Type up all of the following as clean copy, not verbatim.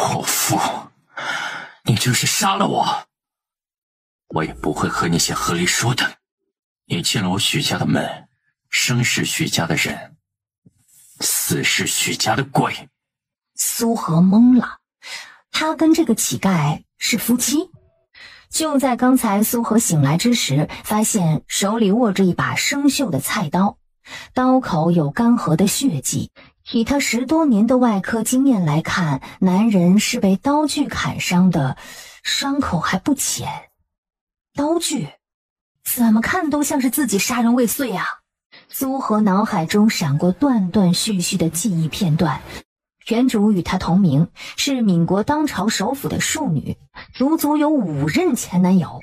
懦夫，你就是杀了我，我也不会和你写和离书的。你进了我许家的门，生是许家的人，死是许家的鬼。苏荷懵了，他跟这个乞丐是夫妻。就在刚才苏荷醒来之时，发现手里握着一把生锈的菜刀，刀口有干涸的血迹。以他10多年的外科经验来看，男人是被刀具砍伤的，伤口还不浅。刀具怎么看都像是自己杀人未遂啊！苏荷脑海中闪过断断续续的记忆片段。原主与她同名，是闽国当朝首辅的庶女，足足有5任前男友。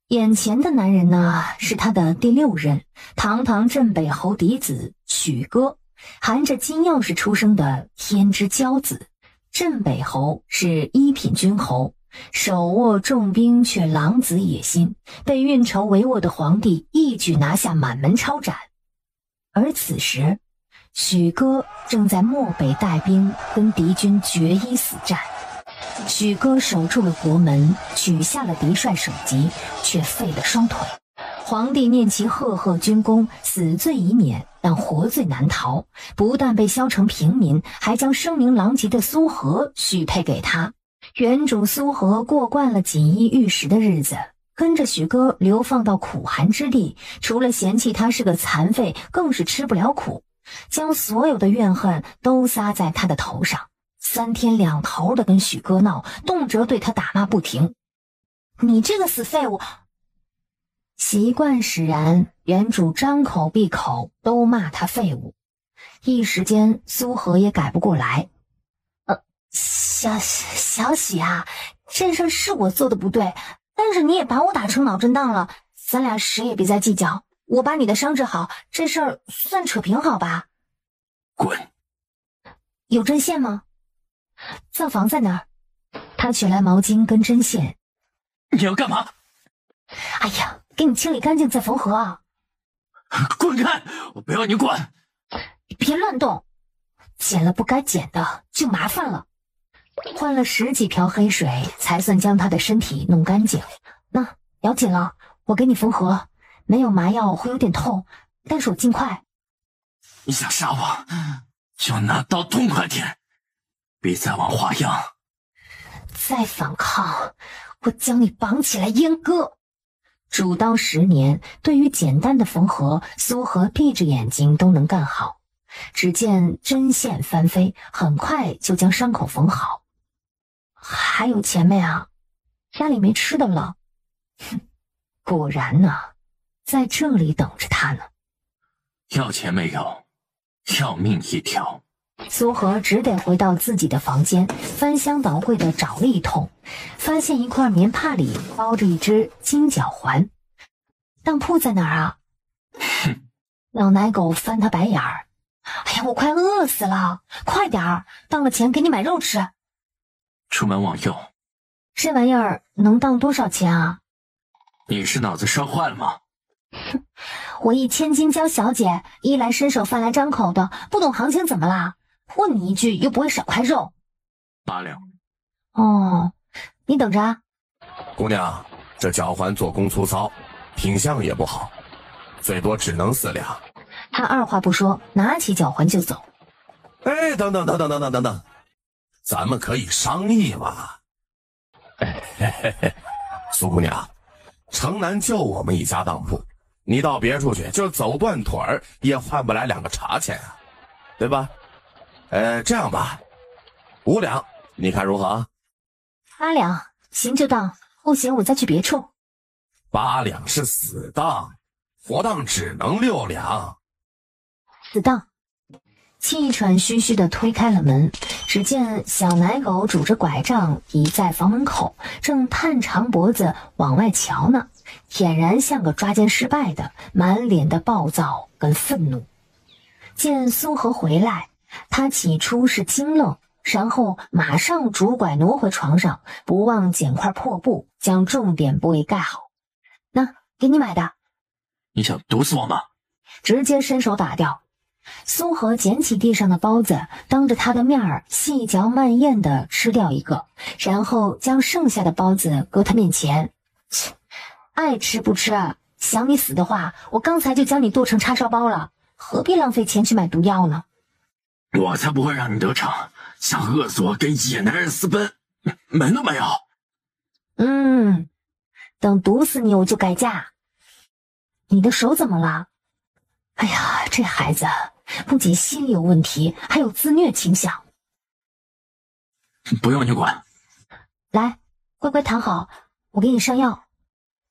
眼前的男人呢，是她的第6任，堂堂镇北侯嫡子许哥，含着金钥匙出生的天之骄子。镇北侯是1品军侯，手握重兵却狼子野心，被运筹帷幄的皇帝一举拿下满门抄斩。而此时许哥正在漠北带兵跟敌军决一死战。许哥守住了国门，取下了敌帅首级，却废了双腿。皇帝念其赫赫军功，死罪已免，但活罪难逃，不但被削成平民，还将声名狼藉的苏荷许配给他。原主苏荷过惯了锦衣玉食的日子，跟着许哥流放到苦寒之地，除了嫌弃他是个残废，更是吃不了苦，将所有的怨恨都撒在他的头上，3天2头的跟许哥闹，动辄对他打骂不停。你这个死废物！习惯使然，原主张口闭口都骂他废物，一时间苏荷也改不过来。小喜啊，这事是我做的不对，但是你也把我打成脑震荡了，咱俩谁也别再计较，我把你的伤治好，这事儿算扯平好吧？滚！有针线吗？灶房在哪儿？他取来毛巾跟针线。你要干嘛？哎呀，给你清理干净再缝合啊！滚开！我不要你管！别乱动，剪了不该剪的就麻烦了。换了10几瓢黑水，才算将他的身体弄干净。那咬紧了，我给你缝合。没有麻药会有点痛，但是我尽快。你想杀我，就拿刀痛快点，别再玩花样。再反抗，我将你绑起来阉割。主刀10年，对于简单的缝合，苏荷闭着眼睛都能干好。只见针线翻飞，很快就将伤口缝好。还有钱没啊？家里没吃的了。哼，果然呢，在这里等着他呢。要钱没有，要命一条。苏荷只得回到自己的房间，翻箱倒柜的找了一通，发现一块棉帕里包着一只金角环。当铺在哪儿啊？哼！老奶狗翻他白眼儿。哎呀，我快饿死了，快点儿，当了钱给你买肉吃。出门往右。这玩意儿能当多少钱啊？你是脑子烧坏了吗？哼，我一千金娇小姐，衣来伸手饭来张口的，不懂行情怎么啦？问你一句又不会少块肉。8两。哦，你等着啊。姑娘，这脚环做工粗糙，品相也不好，最多只能4两。他二话不说，拿起脚环就走。哎，等，咱们可以商议嘛。苏姑娘，城南就我们一家当铺，你到别处去就走断腿儿也换不来2个茶钱啊，对吧？这样吧，5两，你看如何？8两，行就当，不行我再去别处。8两是死当，活当只能6两。死当。气喘吁吁地推开了门，只见小奶狗拄着拐杖倚在房门口，正探长脖子往外瞧呢，俨然像个抓奸失败的，满脸的暴躁跟愤怒。见苏荷回来，他起初是惊愣，然后马上拄拐挪回床上，不忘捡块破布将重点部位盖好。那给你买的。你想毒死我吗？直接伸手打掉。苏荷捡起地上的包子，当着他的面儿细嚼慢咽地吃掉一个，然后将剩下的包子搁他面前。切，爱吃不吃，想你死的话，我刚才就将你剁成叉烧包了，何必浪费钱去买毒药呢？我才不会让你得逞，想饿死我跟野男人私奔，门都没有。等毒死你我就改嫁。你的手怎么了？哎呀，这孩子不仅心理有问题，还有自虐倾向。不用你管。来，乖乖躺好，我给你上药。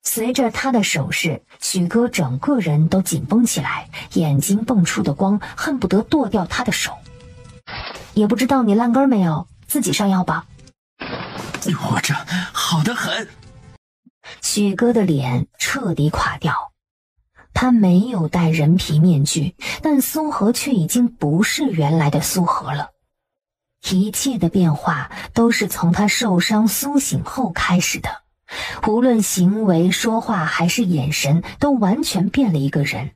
随着他的手势，许哥整个人都紧绷起来，眼睛蹦出的光恨不得剁掉他的手。也不知道你烂根没有，自己上药吧。我这好得很。许哥的脸彻底垮掉，他没有戴人皮面具，但苏荷却已经不是原来的苏荷了。一切的变化都是从他受伤苏醒后开始的，无论行为、说话还是眼神，都完全变了一个人。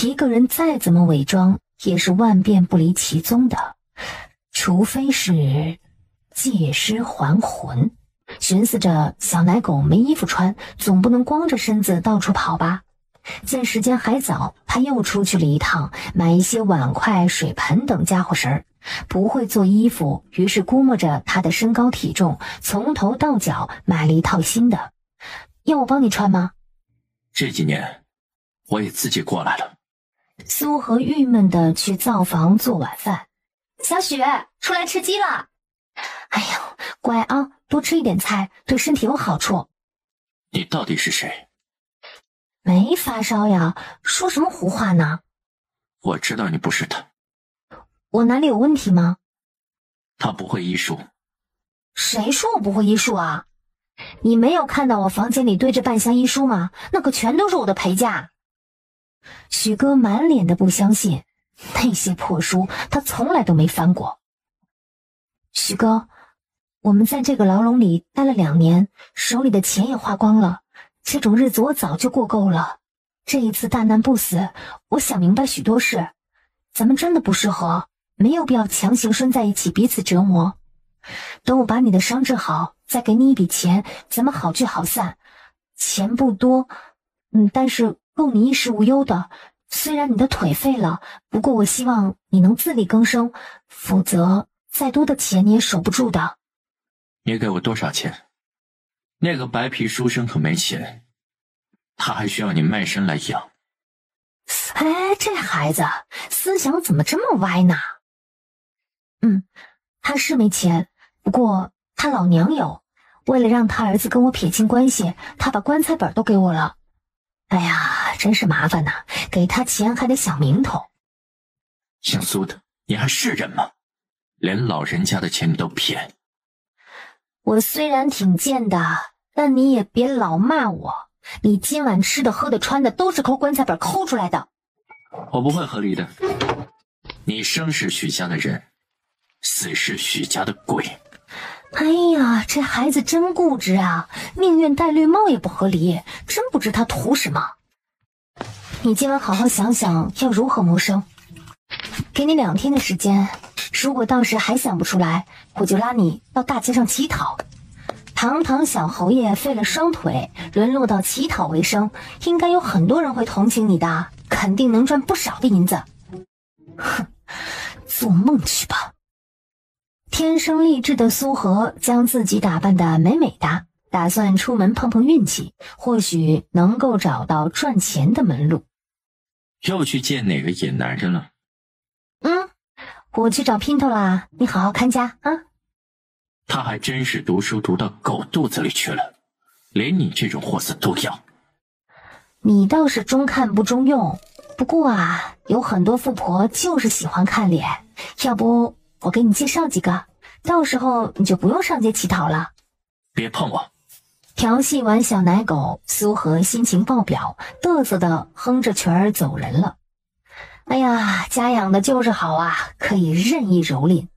一个人再怎么伪装，也是万变不离其宗的，除非是借尸还魂。寻思着小奶狗没衣服穿，总不能光着身子到处跑吧。见时间还早，他又出去了一趟，买一些碗筷、水盆等家伙食儿。不会做衣服，于是估摸着他的身高体重，从头到脚买了一套新的。要我帮你穿吗？这几年我也自己过来了。苏荷郁闷地去灶房做晚饭。小雪，出来吃鸡了。哎呦，乖啊，多吃一点菜，对身体有好处。你到底是谁？没发烧呀，说什么胡话呢？我知道你不是他。我哪里有问题吗？他不会医术。谁说我不会医术啊？你没有看到我房间里堆着半箱医书吗？那可全都是我的陪嫁。许哥满脸的不相信，那些破书他从来都没翻过。许哥，我们在这个牢笼里待了2年，手里的钱也花光了，这种日子我早就过够了。这一次大难不死，我想明白许多事，咱们真的不适合，没有必要强行拴在一起彼此折磨。等我把你的伤治好，再给你一笔钱，咱们好聚好散。钱不多，但是够你衣食无忧的。虽然你的腿废了，不过我希望你能自力更生，否则再多的钱你也守不住的。你给我多少钱？那个白皮书生可没钱，他还需要你卖身来养。哎，这孩子思想怎么这么歪呢？他是没钱，不过他老娘有。为了让他儿子跟我撇清关系，他把棺材本都给我了。哎呀，真是麻烦呐，给他钱还得想名头。姓苏的，你还是人吗？连老人家的钱你都骗。我虽然挺贱的，但你也别老骂我。你今晚吃的喝的穿的都是抠棺材本抠出来的。我不会合理的。你生是许家的人，死是许家的鬼。哎呀，这孩子真固执啊，宁愿戴绿帽也不合理，真不知他图什么。你今晚好好想想要如何谋生，给你2天的时间，如果到时还想不出来，我就拉你到大街上乞讨。堂堂小侯爷废了双腿，沦落到乞讨为生，应该有很多人会同情你的，肯定能赚不少的银子。哼，做梦去吧。天生丽质的苏荷将自己打扮得美美的，打算出门碰碰运气，或许能够找到赚钱的门路。又去见哪个野男人了？我去找姘头啦，你好好看家啊。他还真是读书读到狗肚子里去了，连你这种货色都要。你倒是中看不中用，不过啊，有很多富婆就是喜欢看脸，要不我给你介绍几个，到时候你就不用上街乞讨了。别碰我。调戏完小奶狗，苏荷心情爆表，嘚瑟的哼着曲儿走人了。哎呀，家养的就是好啊，可以任意蹂躏。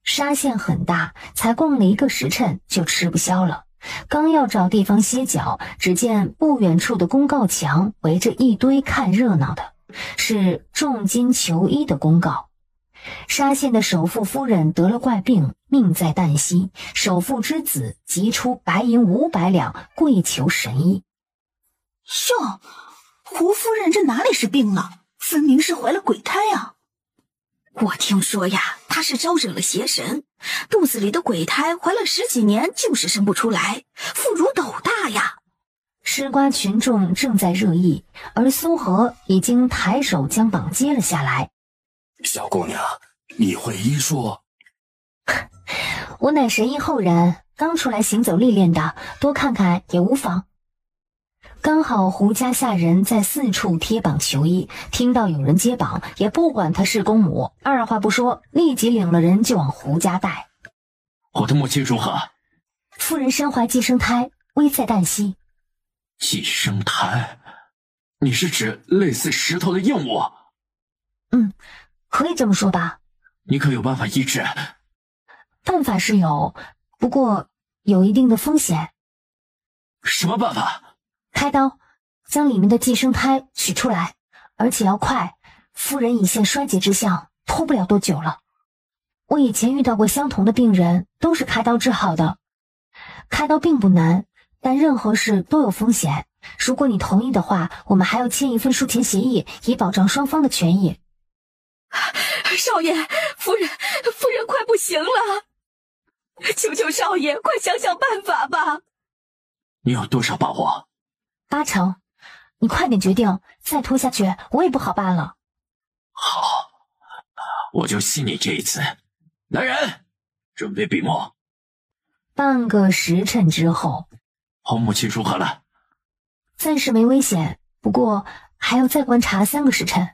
沙县很大，才逛了1个时辰就吃不消了。刚要找地方歇脚，只见不远处的公告墙围着一堆看热闹的，是重金求医的公告。沙县的首富夫人得了怪病，命在旦夕，首富之子急出白银500两，跪求神医。哟，胡夫人这哪里是病了，分明是怀了鬼胎啊！我听说呀，她是招惹了邪神，肚子里的鬼胎怀了10几年就是生不出来，腹如斗大呀！吃瓜群众正在热议，而苏荷已经抬手将绑接了下来。小姑娘，你会医术？我乃神医后人，刚出来行走历练的，多看看也无妨。刚好胡家下人在4处贴榜求医，听到有人接榜，也不管他是公母，二话不说，立即领了人就往胡家带。我的母亲如何？夫人身怀寄生胎，危在旦夕。寄生胎？你是指类似石头的硬物？可以这么说吧。你可有办法医治？办法是有，不过有一定的风险。什么办法？开刀，将里面的寄生胎取出来，而且要快。夫人已现衰竭之象，拖不了多久了。我以前遇到过相同的病人，都是开刀治好的。开刀并不难，但任何事都有风险。如果你同意的话，我们还要签一份术前协议，以保障双方的权益。少爷，夫人快不行了，求求少爷，快想想办法吧。你有多少把握？80%，你快点决定，再拖下去我也不好办了。好，我就信你这一次。来人，准备笔墨。半个时辰之后，我母亲如何了？暂时没危险，不过还要再观察3个时辰。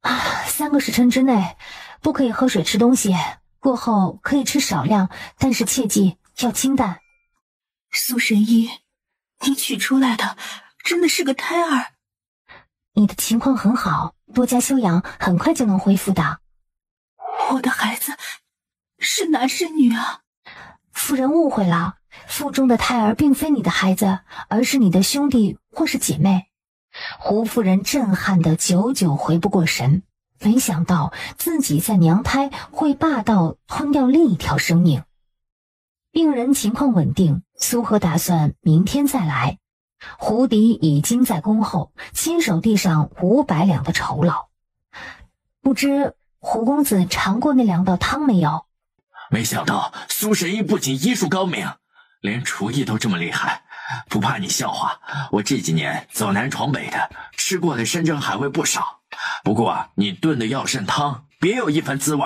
3个时辰之内不可以喝水吃东西，过后可以吃少量，但是切记要清淡。苏神医，你取出来的真的是个胎儿？你的情况很好，多加休养，很快就能恢复的。我的孩子是男是女啊？夫人误会了，腹中的胎儿并非你的孩子，而是你的兄弟或是姐妹。胡夫人震撼得久久回不过神，没想到自己在娘胎会霸道吞掉另一条生命。病人情况稳定，苏荷打算明天再来。胡迪已经在恭候，亲手递上500两的酬劳。不知胡公子尝过那2道汤没有？没想到苏神医不仅医术高明，连厨艺都这么厉害。不怕你笑话，我这几年走南闯北的，吃过的山珍海味不少。不过你炖的药膳汤别有一番滋味，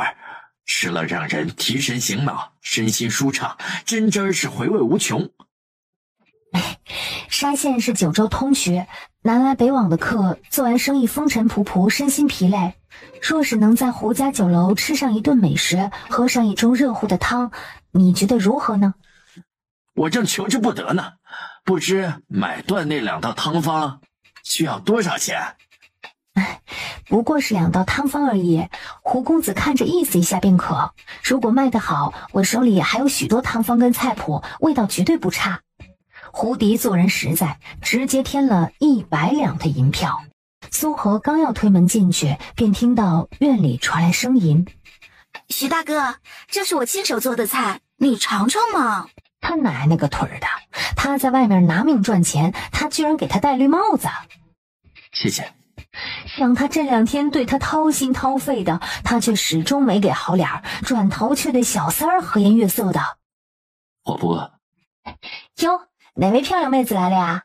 吃了让人提神醒脑，身心舒畅，真真是回味无穷。沙县是9州通衢，南来北往的客做完生意风尘仆仆，身心疲累。若是能在胡家酒楼吃上一顿美食，喝上一盅热乎的汤，你觉得如何呢？我正求之不得呢，不知买断那2道汤方需要多少钱？不过是2道汤方而已，胡公子看着意思一下便可。如果卖得好，我手里还有许多汤方跟菜谱，味道绝对不差。胡迪做人实在，直接添了100两的银票。苏荷刚要推门进去，便听到院里传来声音：徐大哥，这是我亲手做的菜，你尝尝嘛。他奶奶个腿的，他在外面拿命赚钱，他居然给他戴绿帽子。谢谢。想他这2天对他掏心掏肺的，他却始终没给好脸儿，转头却对小三儿和颜悦色的。我不饿。哟，哪位漂亮妹子来了呀？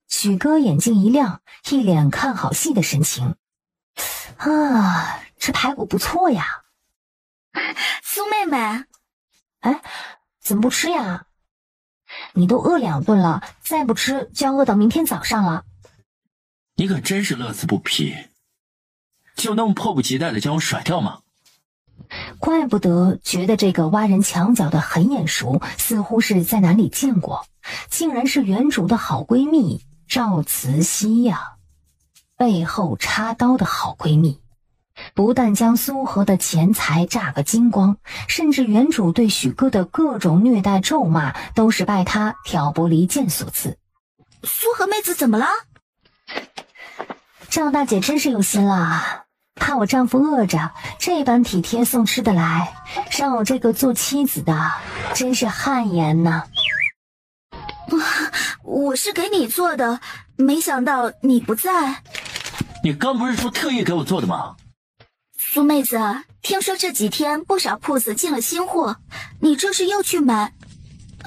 许哥眼睛一亮，一脸看好戏的神情。啊，这排骨不错呀。苏妹妹，哎，怎么不吃呀？你都饿2顿了，再不吃就要饿到明天早上了。你可真是乐此不疲，就那么迫不及待的将我甩掉吗？怪不得觉得这个挖人墙角的很眼熟，似乎是在哪里见过，竟然是原主的好闺蜜赵慈溪呀，背后插刀的好闺蜜。不但将苏荷的钱财榨个精光，甚至原主对许哥的各种虐待咒骂，都是拜他挑拨离间所赐。苏荷妹子怎么了？赵大姐真是有心了，怕我丈夫饿着，这般体贴送吃的来，让我这个做妻子的真是汗颜呐。我是给你做的，没想到你不在。你刚不是说特意给我做的吗？苏妹子，听说这几天不少铺子进了新货，你这是又去买？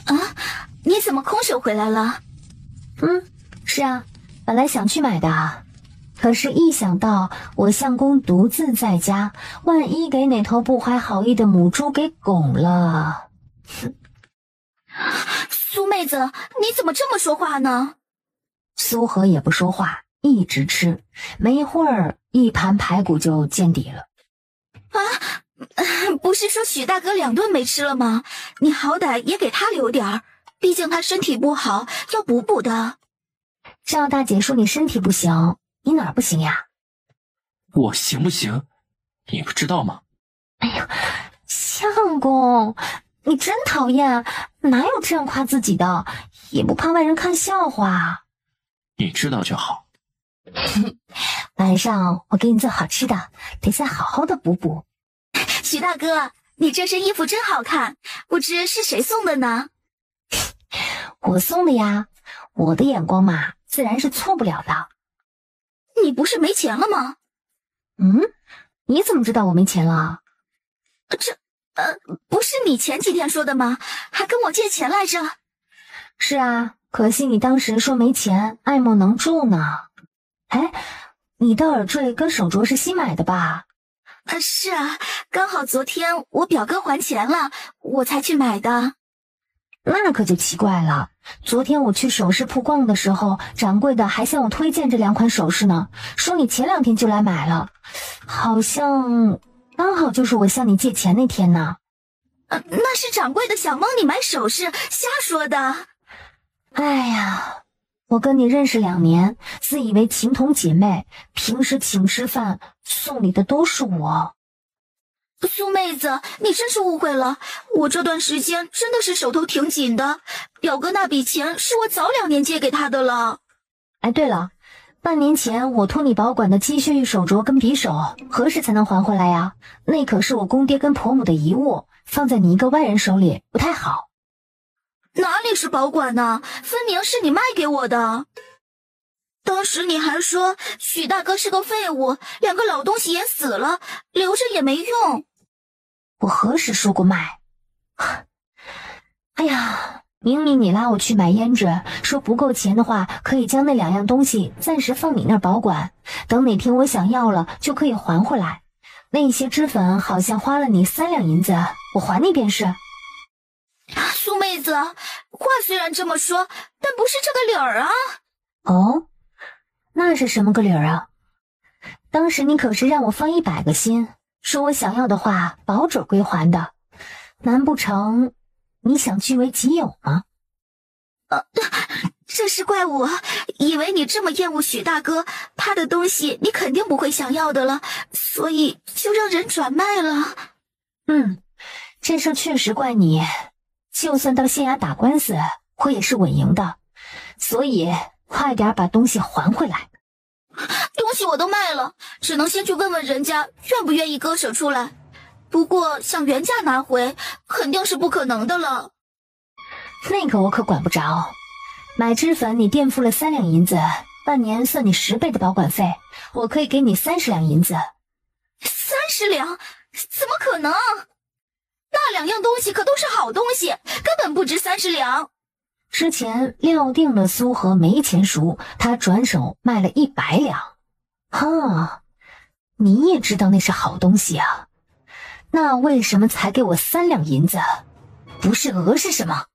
啊，你怎么空手回来了？是啊，本来想去买的，可是一想到我相公独自在家，万一给哪头不怀好意的母猪给拱了。苏妹子，你怎么这么说话呢？苏荷也不说话，一直吃，没一会儿一盘排骨就见底了。不是说许大哥2顿没吃了吗？你好歹也给他留点儿，毕竟他身体不好，要补补的。赵大姐说你身体不行，你哪儿不行呀？我行不行？你不知道吗？哎呀，相公，你真讨厌，哪有这样夸自己的，也不怕外人看笑话。你知道就好。晚上我给你做好吃的，得再好好的补补。许大哥，你这身衣服真好看，不知是谁送的呢？我送的呀，我的眼光嘛，自然是错不了的。你不是没钱了吗？你怎么知道我没钱了？不是你前几天说的吗？还跟我借钱来着。是啊，可惜你当时说没钱，爱莫能助呢。哎，你的耳坠跟手镯是新买的吧？是啊，刚好昨天我表哥还钱了，我才去买的。那可就奇怪了，昨天我去首饰铺逛的时候，掌柜的还向我推荐这2款首饰呢，说你前2天就来买了，好像刚好就是我向你借钱那天呢。那是掌柜的想蒙你买首饰，瞎说的。哎呀，我跟你认识2年，自以为情同姐妹，平时请吃饭送礼的都是我。苏妹子，你真是误会了，我这段时间真的是手头挺紧的，表哥那笔钱是我早2年借给他的了。哎，对了，半年前我托你保管的金雀玉手镯跟匕首，何时才能还回来呀？那可是我公爹跟婆母的遗物，放在你一个外人手里不太好。哪里是保管呢？分明是你卖给我的。当时你还说许大哥是个废物，2个老东西也死了，留着也没用。我何时说过卖？哎呀，明明你拉我去买胭脂，说不够钱的话，可以将那2样东西暂时放你那儿保管，等哪天我想要了就可以还回来。那些脂粉好像花了你3两银子，我还你便是。苏妹子，话虽然这么说，但不是这个理儿啊。哦，那是什么个理儿啊？当时你可是让我放100个心，说我想要的话保准归还的，难不成你想据为己有吗？这是怪我，以为你这么厌恶许大哥，他的东西你肯定不会想要的了，所以就让人转卖了。这事确实怪你，就算到县衙打官司，我也是稳赢的，所以快点把东西还回来。东西我都卖了，只能先去问问人家愿不愿意割舍出来，不过想原价拿回肯定是不可能的了。那个我可管不着，买脂粉你垫付了3两银子，半年算你10倍的保管费，我可以给你30两银子。30两？怎么可能？那2样东西可都是好东西，根本不值30两。之前料定了苏荷没钱赎，他转手卖了100两。哈，你也知道那是好东西啊，那为什么才给我3两银子？不是讹是什么？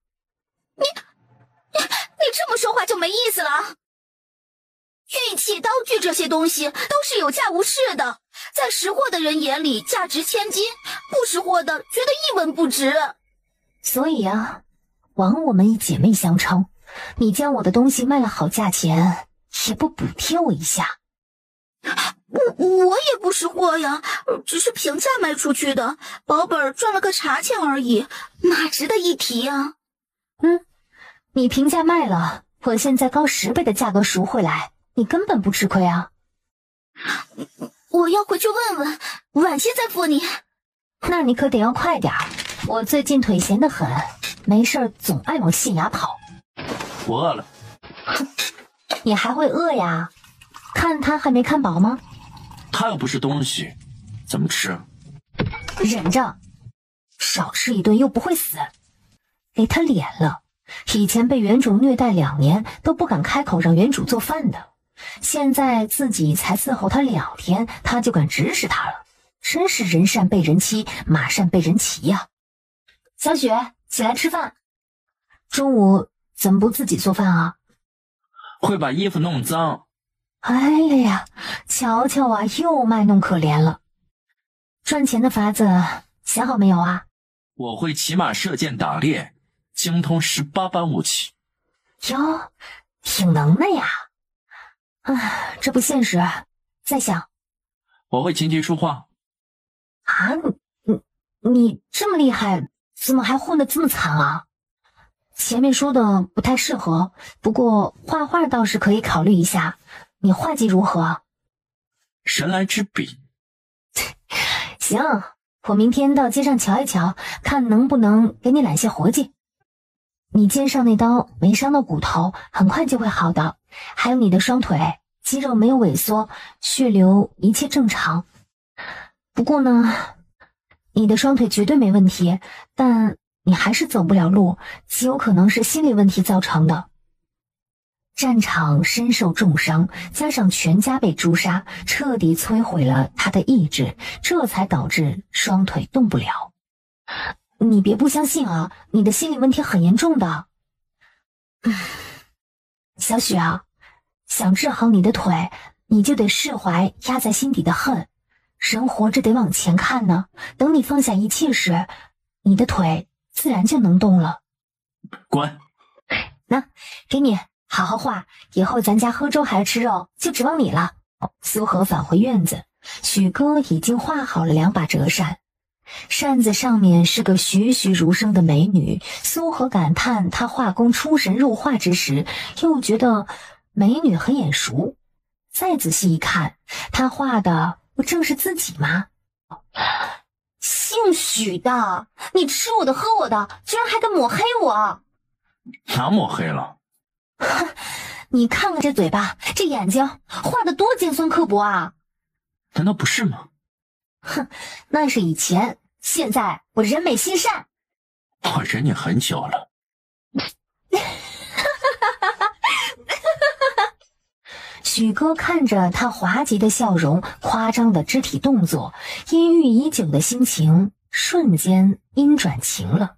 你这么说话就没意思了。玉器、刀具这些东西都是有价无市的，在识货的人眼里价值千金，不识货的觉得一文不值。所以啊，枉我们以姐妹相称，你将我的东西卖了好价钱，也不补贴我一下。我也不识货呀，只是平价卖出去的，保本赚了个茶钱而已，哪值得一提啊。你平价卖了，我现在高10倍的价格赎回来，你根本不吃亏啊。我要回去问问，晚些再付你。那你可得要快点儿，我最近腿闲得很，没事总爱往县衙跑。我饿了。你还会饿呀？看他还没看饱吗？他又不是东西，怎么吃？忍着，少吃一顿又不会死。给他脸了，以前被原主虐待2年都不敢开口让原主做饭的，现在自己才伺候他2天，他就敢指使他了，真是人善被人欺，马善被人骑呀。小雪，起来吃饭。中午怎么不自己做饭啊？会把衣服弄脏。哎呀呀，瞧瞧啊，又卖弄可怜了。赚钱的法子想好没有啊？我会骑马射箭打猎，精通18般武器。哟，挺能耐呀。这不现实，再想。我会琴棋书画。啊，你这么厉害，怎么还混得这么惨啊？前面说的不太适合，不过画画倒是可以考虑一下。你画技如何？神来之笔。行，我明天到街上瞧一瞧，看能不能给你揽些活计。你肩上那刀没伤到骨头，很快就会好的。还有你的双腿，肌肉没有萎缩，血流一切正常。不过呢，你的双腿绝对没问题，但你还是走不了路，极有可能是心理问题造成的。战场身受重伤，加上全家被诛杀，彻底摧毁了他的意志，这才导致双腿动不了。你别不相信啊，你的心理问题很严重的。小许啊，想治好你的腿，你就得释怀压在心底的恨。人活着得往前看呢，等你放下一切时，你的腿自然就能动了。滚！那给你。好好画，以后咱家喝粥还是吃肉，就指望你了。苏荷返回院子，许哥已经画好了2把折扇，扇子上面是个栩栩如生的美女。苏荷感叹他画工出神入化之时，又觉得美女很眼熟。再仔细一看，他画的不正是自己吗？姓许的，你吃我的喝我的，居然还敢抹黑我！哪抹黑了？你看看这嘴巴，这眼睛，画的多尖酸刻薄啊！难道不是吗？哼，那是以前，现在我人美心善。我忍你很久了。许哥看着他滑稽的笑容，夸张的肢体动作，阴郁已久的心情瞬间阴转晴了。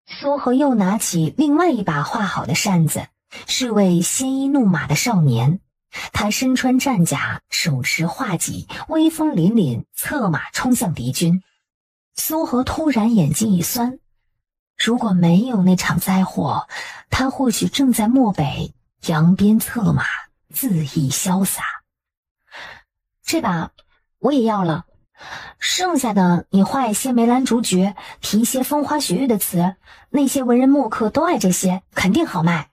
苏荷又拿起另外一把画好的扇子，是位鲜衣怒马的少年。他身穿战甲，手持画戟，威风凛凛，策马冲向敌军。苏荷突然眼睛一酸，如果没有那场灾祸，他或许正在漠北扬鞭策马，恣意潇洒。这把我也要了，剩下的你画一些梅兰竹菊，提一些风花雪月的词，那些文人墨客都爱这些，肯定好卖。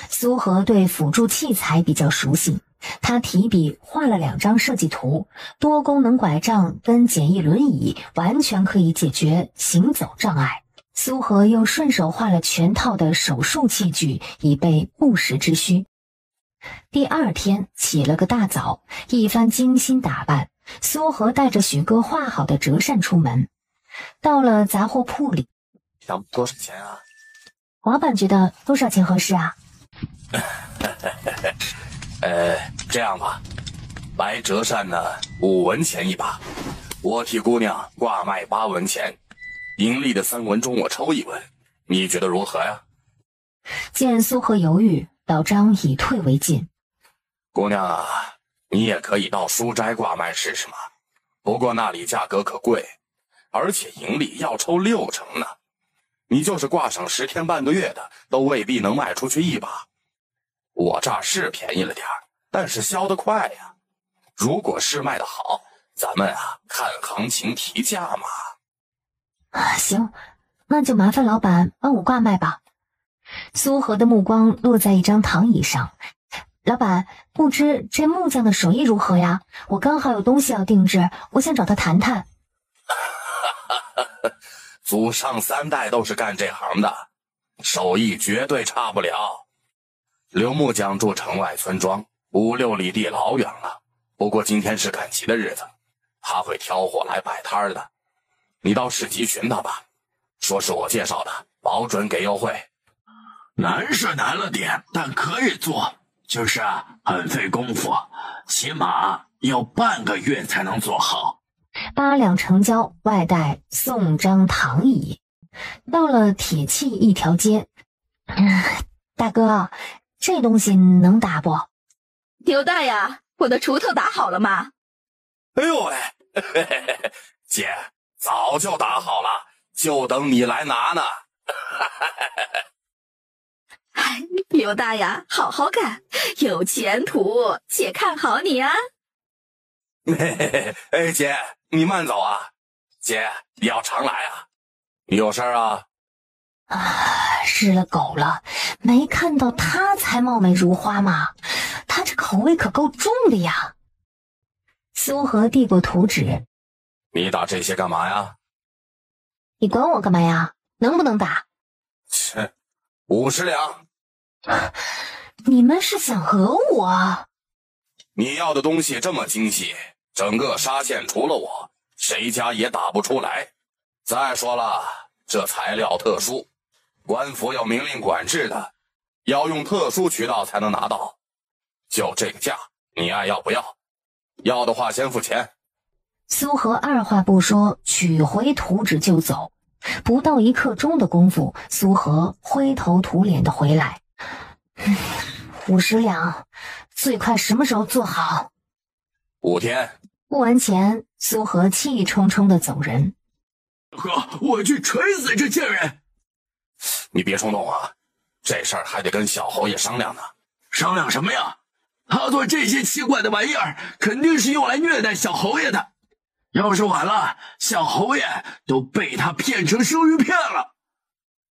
苏荷对辅助器材比较熟悉，他提笔画了2张设计图，多功能拐杖跟简易轮椅完全可以解决行走障碍。苏荷又顺手画了全套的手术器具，以备不时之需。第2天起了个大早，一番精心打扮，苏荷带着许哥画好的折扇出门。到了杂货铺里，想多少钱啊？老板觉得多少钱合适啊？这样吧，白折扇呢5文钱一把，我替姑娘挂卖8文钱，盈利的3文中我抽1文，你觉得如何呀？见苏荷犹豫，老张以退为进。姑娘啊，你也可以到书斋挂卖试试嘛，不过那里价格可贵，而且盈利要抽60%呢。你就是挂上10天半个月的，都未必能卖出去1把。我这儿是便宜了点儿，但是销得快呀。如果是卖得好，咱们看行情提价嘛。行，那就麻烦老板帮我挂卖吧。苏荷的目光落在一张躺椅上，老板，不知这木匠的手艺如何呀？我刚好有东西要定制，我想找他谈谈。祖上3代都是干这行的，手艺绝对差不了。刘木匠住城外村庄，5、6里地老远了。不过今天是赶集的日子，他会挑货来摆摊的。你到市集寻他吧，说是我介绍的，保准给优惠。难是难了点，但可以做，就是很费功夫，起码要半个月才能做好。8两成交，外带宋张唐椅。到了铁器一条街。大哥，这东西能打不？刘大呀，我的锄头打好了吗？哎呦喂，姐，早就打好了，就等你来拿呢。刘大呀，好好干，有前途，姐看好你啊。哎，姐，你慢走啊。姐，你要常来啊。你有事啊？失了狗了，没看到他才貌美如花吗？他这口味可够重的呀。苏荷递过图纸。你打这些干嘛呀？你管我干嘛呀？能不能打？切，50两。你们是想讹我？你要的东西这么精细，整个沙县除了我，谁家也打不出来。再说了，这材料特殊，官府有明令管制的，要用特殊渠道才能拿到。就这个价，你爱要不要？要的话先付钱。苏荷二话不说，取回图纸就走。不到1刻钟的功夫，苏荷灰头土脸的回来。50两，最快什么时候做好？5天。付完钱，苏荷气冲冲的走人。哥，我去锤死这贱人！你别冲动啊，这事儿还得跟小侯爷商量呢。商量什么呀？他做这些奇怪的玩意儿，肯定是用来虐待小侯爷的。要是晚了，小侯爷都被他骗成生鱼片了。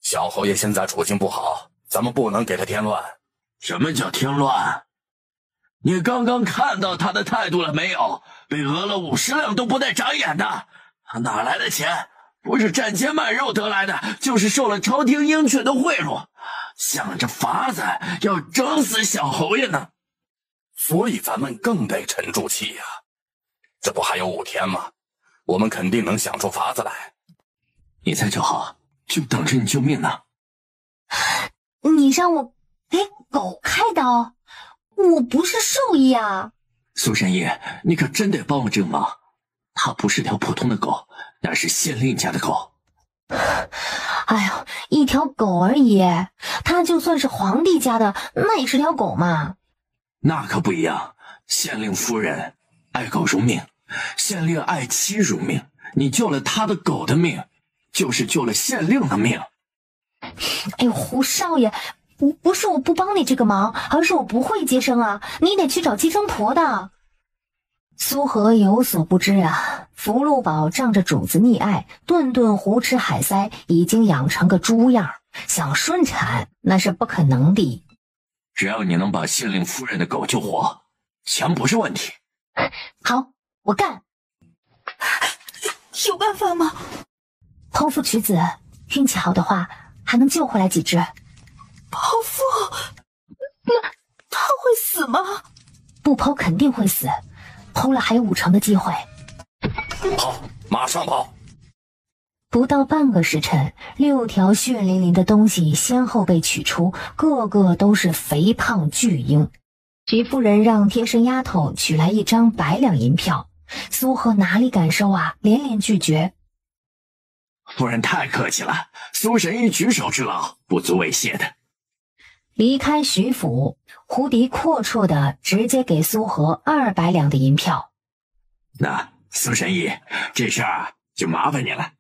小侯爷现在处境不好，咱们不能给他添乱。什么叫添乱？你刚刚看到他的态度了没有？被讹了50两都不带眨眼的，他哪来的钱？不是站街卖肉得来的，就是受了朝廷应许的贿赂，想着法子要整死小侯爷呢。所以咱们更得沉住气呀。这不还有5天吗？我们肯定能想出法子来。你猜就好，就等着你救命呢。你让我给狗开刀？我不是兽医啊。苏神医，你可真得帮我这个忙。它不是条普通的狗，那是县令家的狗。哎呦，一条狗而已，它就算是皇帝家的，那也是条狗嘛。那可不一样，县令夫人爱狗如命，县令爱妻如命。你救了他的狗的命，就是救了县令的命。哎呦，胡少爷，不是我不帮你这个忙，而是我不会接生啊，你得去找接生婆的。苏荷有所不知啊，福禄宝仗着主子溺爱，顿顿胡吃海塞，已经养成个猪样，想顺产那是不可能的。只要你能把县令夫人的狗救活，钱不是问题。好，我干。有办法吗？剖腹取子，运气好的话还能救回来几只。剖腹？那他会死吗？不剖肯定会死，剖了还有5成的机会。跑，马上跑！不到半个时辰，6条血淋淋的东西先后被取出，个个都是肥胖巨婴。徐夫人让贴身丫头取来1张100两银票，苏荷哪里敢收啊，连连拒绝。夫人太客气了，苏神医举手之劳，不足为谢的。离开徐府，胡迪阔绰的直接给苏荷200两的银票。那苏神医，这事儿就麻烦你了，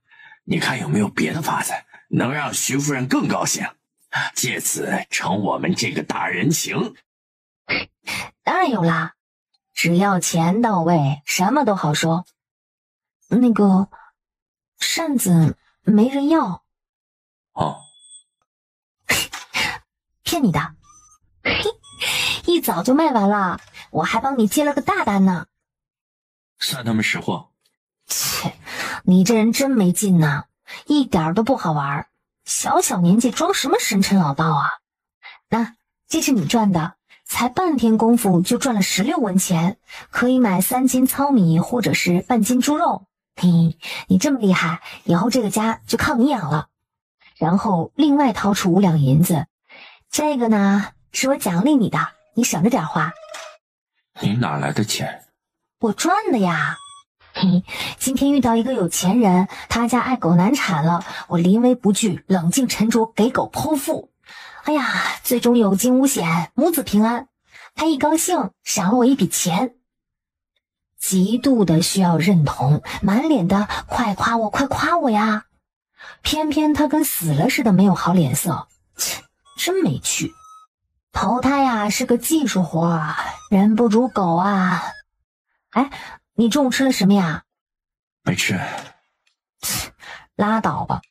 你看有没有别的法子能让徐夫人更高兴，借此成我们这个大人情？当然有啦，只要钱到位，什么都好说。那个扇子没人要。哦，骗你的。一早就卖完了，我还帮你接了个大单呢。算他们识货。切，你这人真没劲呐，一点都不好玩，小小年纪装什么神神老道啊？那这是你赚的，才半天功夫就赚了16文钱，可以买3斤糙米或者是半斤猪肉。嘿，你这么厉害，以后这个家就靠你养了。然后另外掏出5两银子，这个呢是我奖励你的，你省着点花。你哪来的钱？我赚的呀。嘿，今天遇到一个有钱人，他家爱狗难产了，我临危不惧，冷静沉着给狗剖腹。哎呀，最终有惊无险，母子平安。他一高兴，赏了我一笔钱。极度的需要认同，满脸的快夸我快夸我呀，偏偏他跟死了似的没有好脸色，切，真没趣。投胎呀是个技术活啊，人不如狗啊。哎，你中午吃了什么呀？没吃。拉倒吧，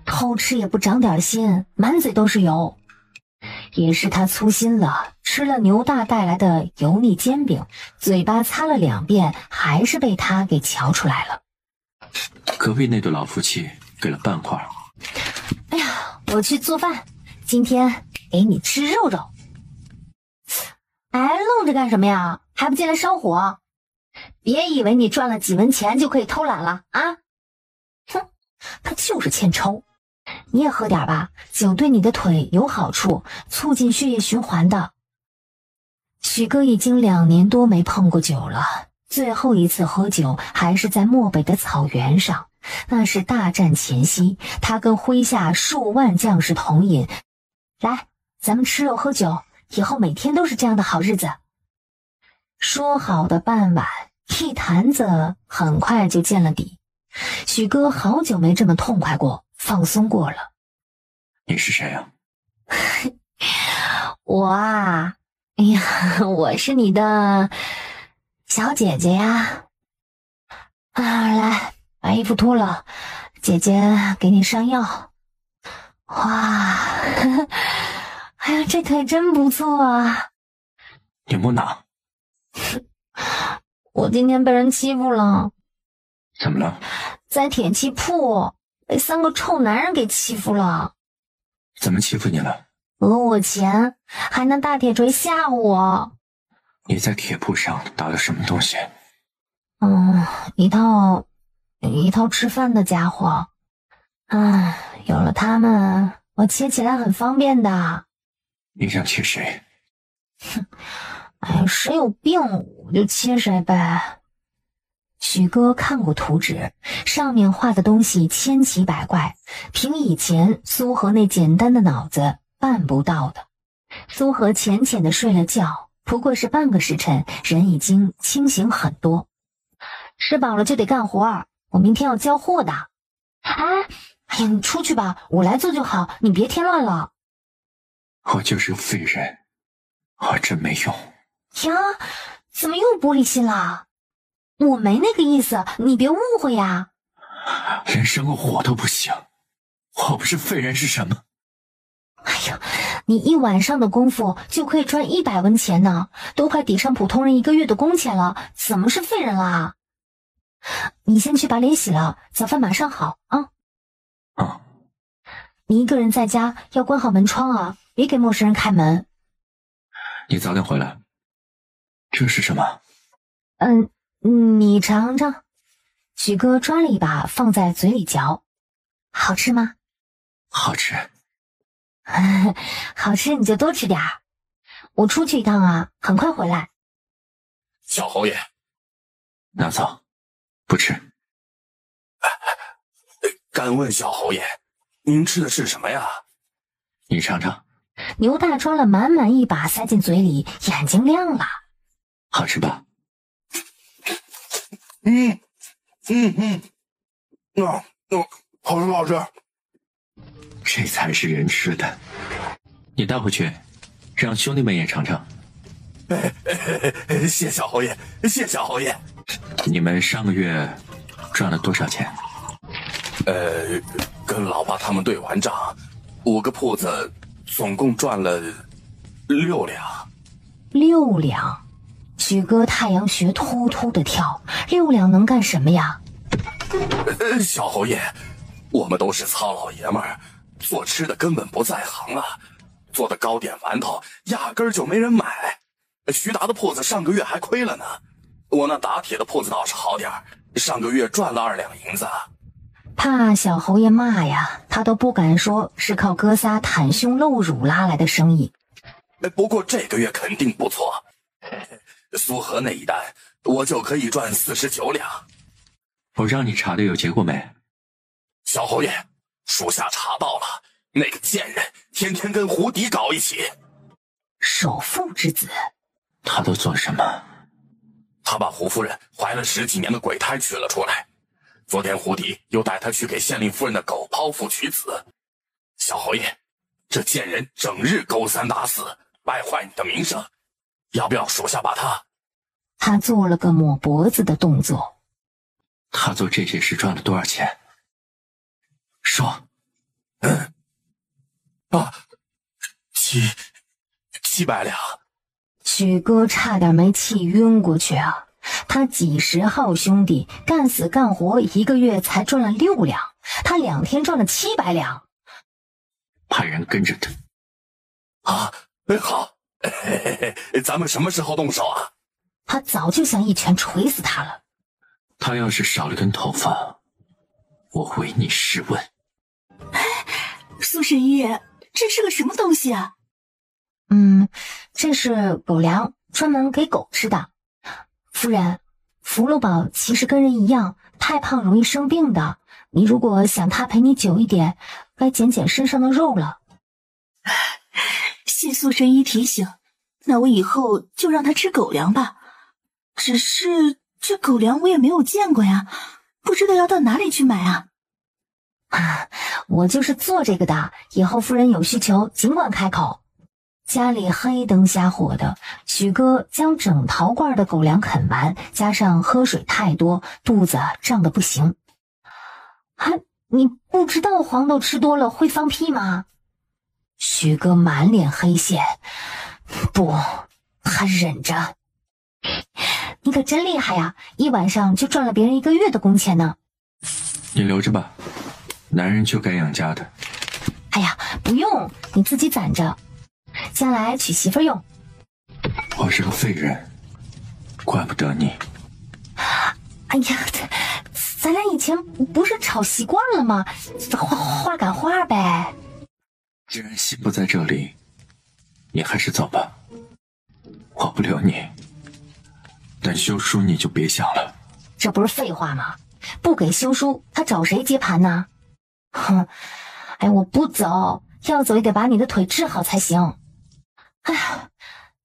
偷吃也不长点心，满嘴都是油。也是他粗心了，吃了牛大带来的油腻煎饼，嘴巴擦了2遍，还是被他给瞧出来了。隔壁那对老夫妻给了半块。哎呀，我去做饭，今天给你吃肉肉。哎，愣着干什么呀？还不进来烧火？别以为你赚了几文钱就可以偷懒了啊！哼，他就是欠抽。你也喝点吧，酒对你的腿有好处，促进血液循环的。许哥已经2年多没碰过酒了，最后一次喝酒还是在漠北的草原上，那是大战前夕，他跟麾下数万将士同饮。来，咱们吃肉喝酒，以后每天都是这样的好日子。说好的半碗，一坛子很快就见了底。许哥好久没这么痛快过，放松过了。你是谁呀？我啊，哎呀，我是你的小姐姐呀。啊，来，把衣服脱了，姐姐给你上药。哇，哎呀，这腿真不错啊。你摸哪？我今天被人欺负了。怎么了？在铁器铺被3个臭男人给欺负了。怎么欺负你了？讹我钱，还拿大铁锤吓我。你在铁铺上打了什么东西？一套吃饭的家伙。有了它们，我切起来很方便的。你想切谁？哎，谁有病我就切谁呗。许哥看过图纸，上面画的东西千奇百怪，凭以前苏荷那简单的脑子办不到的。苏荷浅浅的睡了觉，不过是半个时辰，人已经清醒很多。吃饱了就得干活，我明天要交货的。哎呀，你出去吧，我来做就好，你别添乱了。我就是个废人，我真没用。呀，怎么又玻璃心了？我没那个意思，你别误会呀。连生个火都不行，我不是废人是什么？哎呀，你一晚上的功夫就可以赚100文钱呢，都快抵上普通人1个月的工钱了，怎么是废人啦？你先去把脸洗了，早饭马上好啊。你一个人在家要关好门窗啊，别给陌生人开门。你早点回来。这是什么？你尝尝。许哥抓了一把放在嘴里嚼，好吃吗？好吃。好吃你就多吃点儿。我出去一趟啊，很快回来。小侯爷，拿走。不吃。敢问小侯爷，您吃的是什么呀？你尝尝。牛大抓了满满一把塞进嘴里，眼睛亮了。好吃吧？好吃不好吃？这才是人吃的。你带回去，让兄弟们也尝尝。谢小侯爷，谢小侯爷。你们上个月赚了多少钱？跟老爸他们对完账，5个铺子总共赚了6两。6两。许哥太阳穴突突的跳，6两能干什么呀？小侯爷，我们都是糙老爷们儿，做吃的根本不在行啊，做的糕点馒头压根儿就没人买。徐达的铺子上个月还亏了呢，我那打铁的铺子倒是好点儿，上个月赚了2两银子。怕小侯爷骂呀，他都不敢说是靠哥仨袒胸露乳拉来的生意。不过这个月肯定不错，苏河那一单我就可以赚49两。我让你查的有结果没？小侯爷，属下查到了，那个贱人天天跟胡迪搞一起。首富之子，他都做什么？他把胡夫人怀了10几年的鬼胎取了出来，昨天胡迪又带他去给县令夫人的狗剖腹取子。小侯爷，这贱人整日勾三搭四，败坏你的名声，要不要属下把他做了个抹脖子的动作。他做这些事赚了多少钱？说。700两。许哥差点没气晕过去啊！他几十号兄弟干死干活1个月才赚了6两，他2天赚了700两。派人跟着他。好，咱们什么时候动手啊？他早就想一拳捶死他了。他要是少了根头发，我为你试问。苏神医，这是个什么东西啊？这是狗粮，专门给狗吃的。夫人，福禄宝其实跟人一样，太胖容易生病的。你如果想他陪你久一点，该减减身上的肉了。谢苏神医提醒，那我以后就让他吃狗粮吧。只是这狗粮我也没有见过呀，不知道要到哪里去买啊。我就是做这个的，以后夫人有需求尽管开口。家里黑灯瞎火的，许哥将整陶罐的狗粮啃完，加上喝水太多，肚子胀得不行。你不知道黄豆吃多了会放屁吗？许哥满脸黑线。不，他忍着。你可真厉害呀，一晚上就赚了别人1个月的工钱呢。你留着吧，男人就该养家的。哎呀，不用，你自己攒着，将来娶媳妇用。我是个废人，怪不得你。哎呀，咱俩以前不是吵习惯了吗？话赶话呗。既然心不在这里，你还是走吧，我不留你，但休书你就别想了。这不是废话吗？不给休书，他找谁接盘呢？我不走，要走也得把你的腿治好才行。哎呀，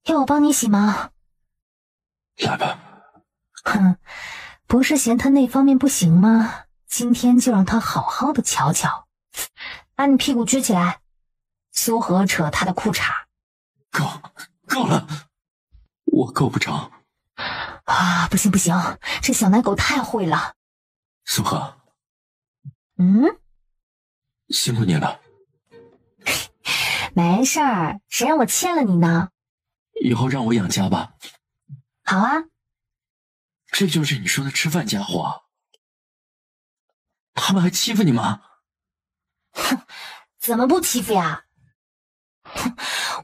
要我帮你洗吗？来吧。不是嫌他那方面不行吗？今天就让他好好的瞧瞧。把你屁股撅起来。苏荷扯他的裤衩。够了，我够不着。不行，这小奶狗太会了。苏荷。辛苦你了。没事儿，谁让我欠了你呢？以后让我养家吧。好啊。这就是你说的吃饭家伙？他们还欺负你吗？怎么不欺负呀？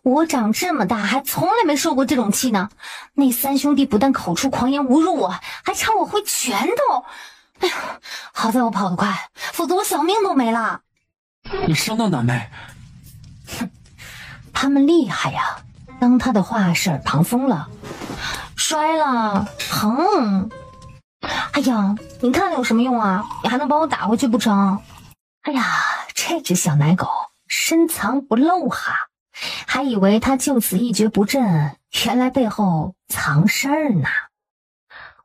我长这么大还从来没受过这种气呢。那3兄弟不但口出狂言侮辱我，还朝我挥拳头。哎呀，好在我跑得快，否则我小命都没了。你伤到哪没？他们厉害呀，当他的话是耳旁风了。摔了，疼。哎呀，你看了有什么用啊？你还能把我打回去不成？哎呀，这只小奶狗深藏不露哈，还以为他就此一蹶不振，原来背后藏事儿呢。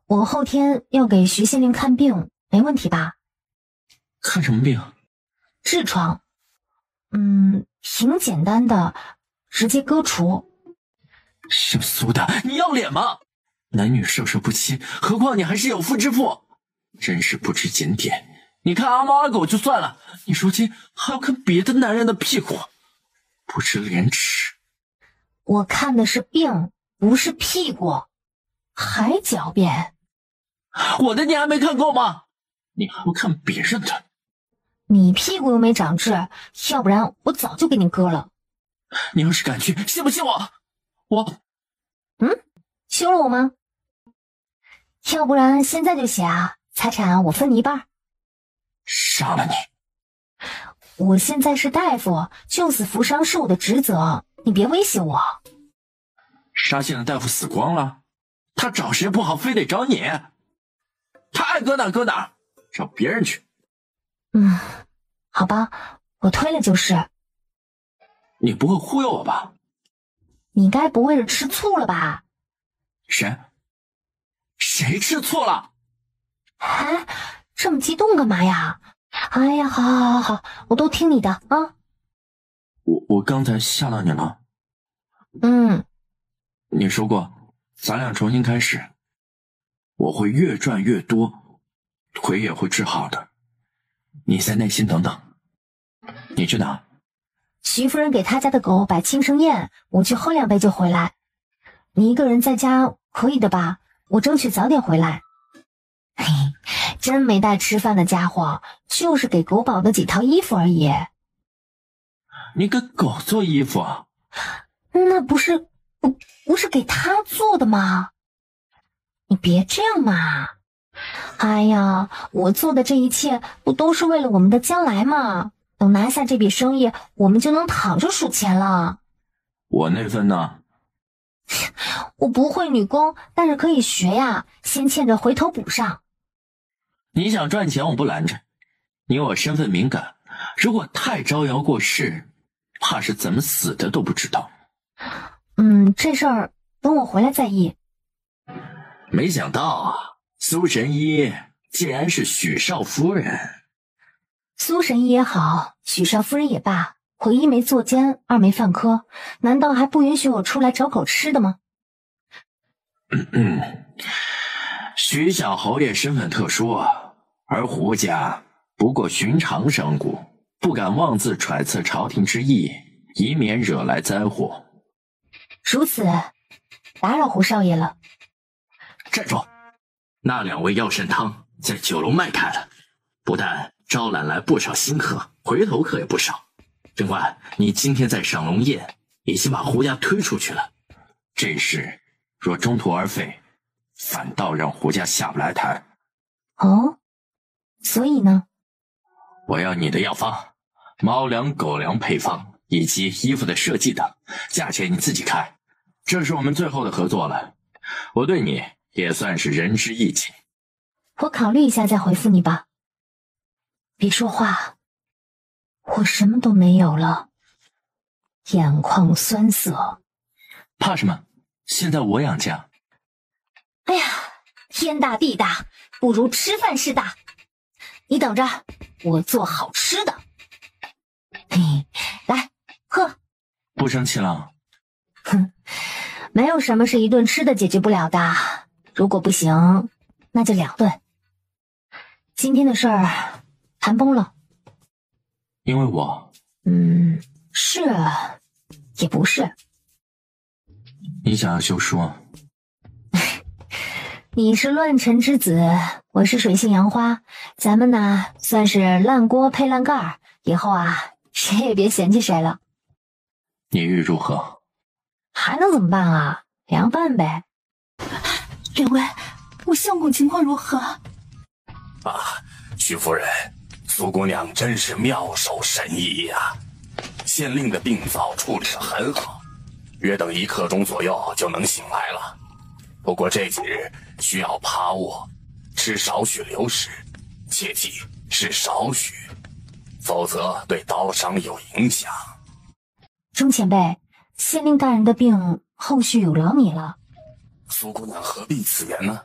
我后天要给徐县令看病，没问题吧？看什么病？痔疮。挺简单的，直接割除。姓苏的，你要脸吗？男女授受不亲，何况你还是有妇之夫，真是不知检点。你看阿猫阿狗就算了，你如今还要看别的男人的屁股，不知廉耻。我看的是病，不是屁股，还狡辩。我的你还没看够吗？你还不看别人的？你屁股又没长痣，要不然我早就给你割了。你要是敢去，信不信我？休了我吗？要不然现在就写啊，财产我分你一半。杀了你！我现在是大夫，救死扶伤是我的职责，你别威胁我。沙县的大夫死光了，他找谁不好，非得找你。他爱搁哪搁哪，找别人去。好吧，我推了就是。你不会忽悠我吧？你该不会是吃醋了吧？谁吃醋了？哎，这么激动干嘛呀？哎呀，好，我都听你的啊。我刚才吓到你了。你说过咱俩重新开始，我会越赚越多，腿也会治好的，你再耐心等等。你去哪？徐夫人给他家的狗摆庆生宴，我去喝2杯就回来。你一个人在家可以的吧？我争取早点回来。嘿，真没带吃饭的家伙，就是给狗保的几套衣服而已。你给狗做衣服？那不是给他做的吗？你别这样嘛！哎呀，我做的这一切不都是为了我们的将来吗？等拿下这笔生意，我们就能躺着数钱了。我那份呢？我不会女工，但是可以学呀，先欠着回头补上。你想赚钱我不拦着，你我身份敏感，如果太招摇过市，怕是怎么死的都不知道。这事儿等我回来再议。没想到苏神医竟然是许少夫人。苏神医也好，许少夫人也罢，我一没作奸，二没犯科，难道还不允许我出来找狗吃的吗？徐小侯爷身份特殊，而胡家不过寻常商贾，不敢妄自揣测朝廷之意，以免惹来灾祸。如此，打扰胡少爷了。站住！那2位药膳汤在酒楼卖开了，不但招揽来不少新客，回头客也不少。郑官，你今天在赏龙宴已经把胡家推出去了，这事若中途而废，反倒让胡家下不来台。哦，所以呢？我要你的药方，猫粮、狗粮配方以及衣服的设计等，价钱你自己开。这是我们最后的合作了，我对你也算是仁至义尽。我考虑一下再回复你吧。别说话，我什么都没有了，眼眶酸涩。怕什么？现在我养家。哎呀，天大地大，不如吃饭事大。你等着，我做好吃的。来，喝。不生气了？没有什么是一顿吃的解决不了的，如果不行，那就2顿。今天的事儿谈崩了。因为我？是也不是。你想要休书？你是乱臣之子，我是水性杨花，咱们呢算是烂锅配烂盖，以后谁也别嫌弃谁了。你欲如何？还能怎么办啊？凉拌呗。两位，我相公情况如何？徐夫人，苏姑娘真是妙手神医呀！县令的病灶处理得很好，约等1刻钟左右就能醒来了。不过这几日需要趴卧，吃少许流食，切记是少许，否则对刀伤有影响。钟前辈，县令大人的病后续有劳你了。苏姑娘何必此言呢？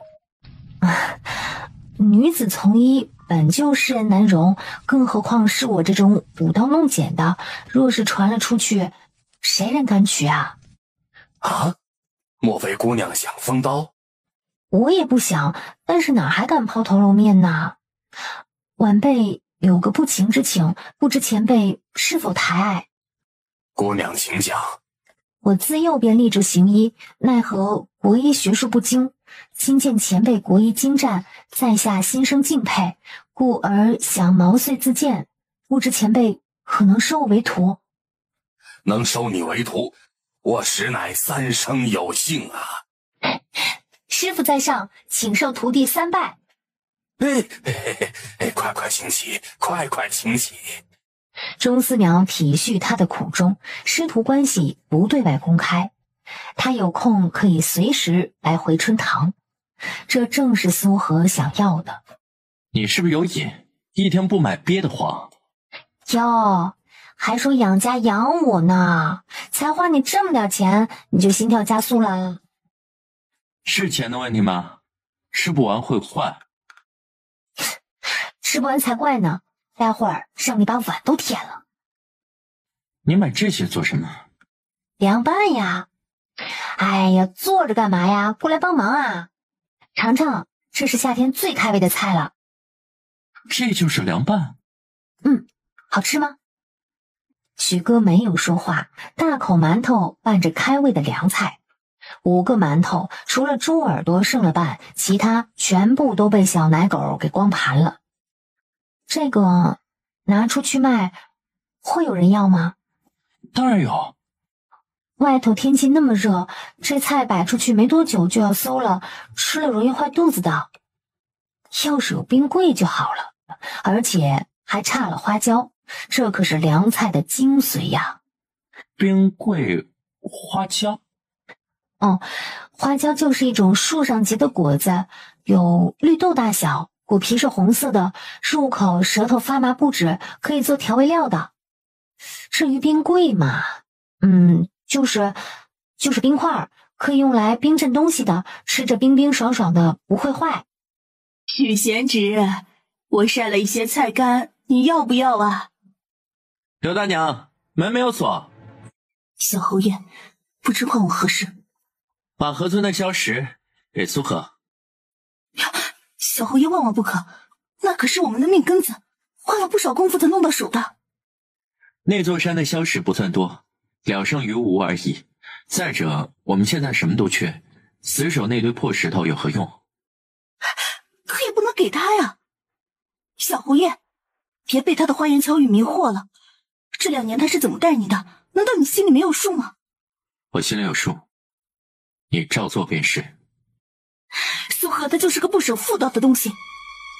女子从医本就世人难容，更何况是我这种舞刀弄剪的，若是传了出去，谁人敢娶啊？莫非姑娘想封刀？我也不想，但是哪还敢抛头露面呢？晚辈有个不情之请，不知前辈是否抬爱？姑娘请讲。我自幼便立志行医，奈何国医学术不精，今见前辈国医精湛，在下心生敬佩，故而想毛遂自荐，不知前辈可能收我为徒？能收你为徒，我实乃三生有幸啊！师傅在上，请受徒弟3拜。快请起，快请起！钟思邈体恤他的苦衷，师徒关系不对外公开，他有空可以随时来回春堂，这正是苏荷想要的。你是不是有瘾？一天不买憋得慌。哟，还说养家养我呢，才花你这么点钱，你就心跳加速了？是钱的问题吗？吃不完会换。吃不完才怪呢，待会儿让你把碗都舔了。你买这些做什么？凉拌呀。哎呀，坐着干嘛呀？过来帮忙啊！尝尝，这是夏天最开胃的菜了。这就是凉拌？好吃吗？许哥没有说话，大口馒头拌着开胃的凉菜。5个馒头，除了猪耳朵剩了半，其他全部都被小奶狗给光盘了。这个拿出去卖，会有人要吗？当然有。外头天气那么热，这菜摆出去没多久就要馊了，吃了容易坏肚子的。要是有冰柜就好了，而且还差了花椒，这可是凉菜的精髓呀。冰柜花椒？花椒就是一种树上结的果子，有绿豆大小，果皮是红色的，入口舌头发麻不止，可以做调味料的。至于冰柜嘛，就是冰块，可以用来冰镇东西的，吃着冰冰爽爽的，不会坏。许贤侄，我晒了一些菜干，你要不要啊？刘大娘，门没有锁。小侯爷，不知唤我何事？把河村的硝石给苏荷。小侯爷万万不可，那可是我们的命根子，花了不少功夫才弄到手的。那座山的硝石不算多，聊胜于无而已。再者，我们现在什么都缺，死守那堆破石头有何用？可也不能给他呀。小侯爷，别被他的花言巧语迷惑了。这2年他是怎么待你的？难道你心里没有数吗？我心里有数，你照做便是。苏荷他就是个不守妇道的东西，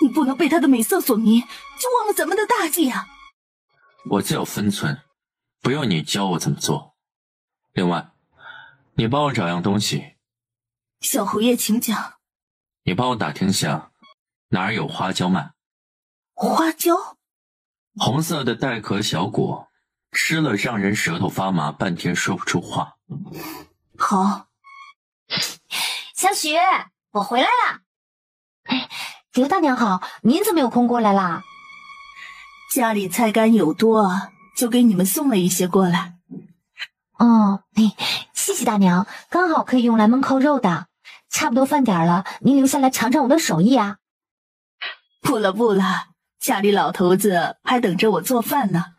你不能被他的美色所迷，就忘了咱们的大计啊！我自有分寸，不用你教我怎么做。另外，你帮我找样东西。小侯爷请讲。你帮我打听下哪儿有花椒卖。花椒？红色的带壳小果，吃了让人舌头发麻，半天说不出话。好。小许，我回来了。刘大娘好，您怎么有空过来啦？家里菜干有多，就给你们送了一些过来。谢谢大娘，刚好可以用来焖扣肉的。差不多饭点了，您留下来尝尝我的手艺啊。不了，家里老头子还等着我做饭呢。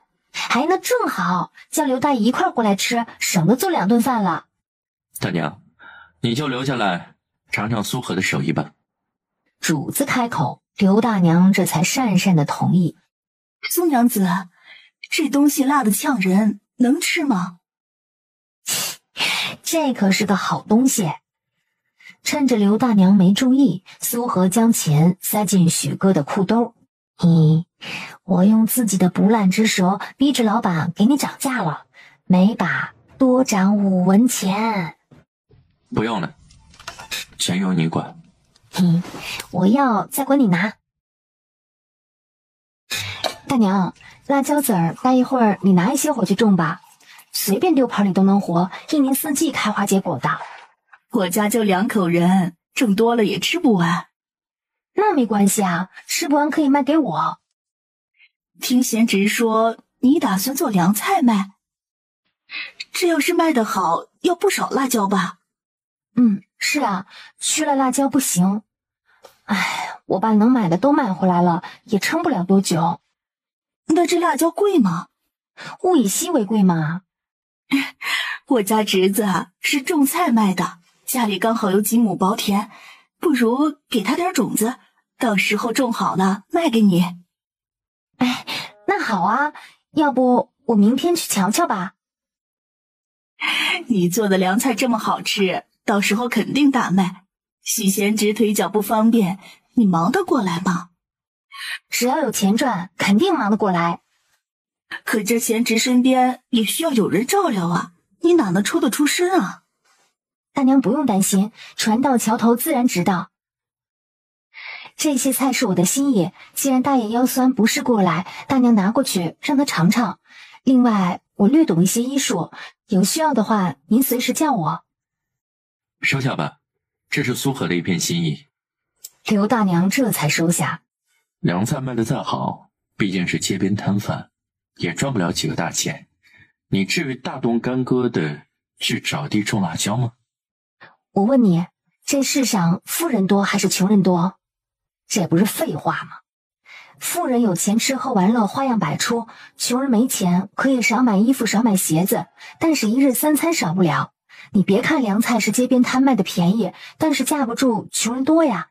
那正好，叫刘大爷一块过来吃，省得做2顿饭了。大娘，你就留下来尝尝苏荷的手艺吧。主子开口，刘大娘这才讪讪的同意。苏娘子，这东西辣得呛人，能吃吗？这可是个好东西。趁着刘大娘没注意，苏荷将钱塞进许哥的裤兜。我用自己的不烂之舌逼着老板给你涨价了，每把多涨5文钱。不用了，钱由你管。我要再管你拿。大娘，辣椒籽儿待一会儿你拿一些回去种吧，随便丢盆里都能活，1年4季开花结果的。我家就2口人，种多了也吃不完。那没关系啊，吃不完可以卖给我。听贤侄说你打算做凉菜卖，这要是卖得好，要不少辣椒吧？是啊，去了辣椒不行。我把能买的都买回来了，也撑不了多久。那这辣椒贵吗？物以稀为贵嘛。我家侄子是种菜卖的，家里刚好有几亩薄田，不如给他点种子，到时候种好了卖给你。哎，那好啊，要不我明天去瞧瞧吧。你做的凉菜这么好吃，到时候肯定大卖。许贤侄腿脚不方便，你忙得过来吗？只要有钱赚，肯定忙得过来。可这贤侄身边也需要有人照料啊，你哪能抽得出身啊？大娘不用担心，船到桥头自然直到。这些菜是我的心意，既然大爷腰酸不适过来，大娘拿过去让他尝尝。另外，我略懂一些医术，有需要的话您随时叫我。收下吧，这是苏荷的一片心意。刘大娘这才收下。凉菜卖得再好，毕竟是街边摊贩，也赚不了几个大钱。你至于大动干戈的去找地种辣椒吗？我问你，这世上富人多还是穷人多？这不是废话吗？富人有钱吃喝玩乐花样百出，穷人没钱可以少买衣服少买鞋子，但是一日三餐少不了。你别看凉菜是街边摊卖的便宜，但是架不住穷人多呀。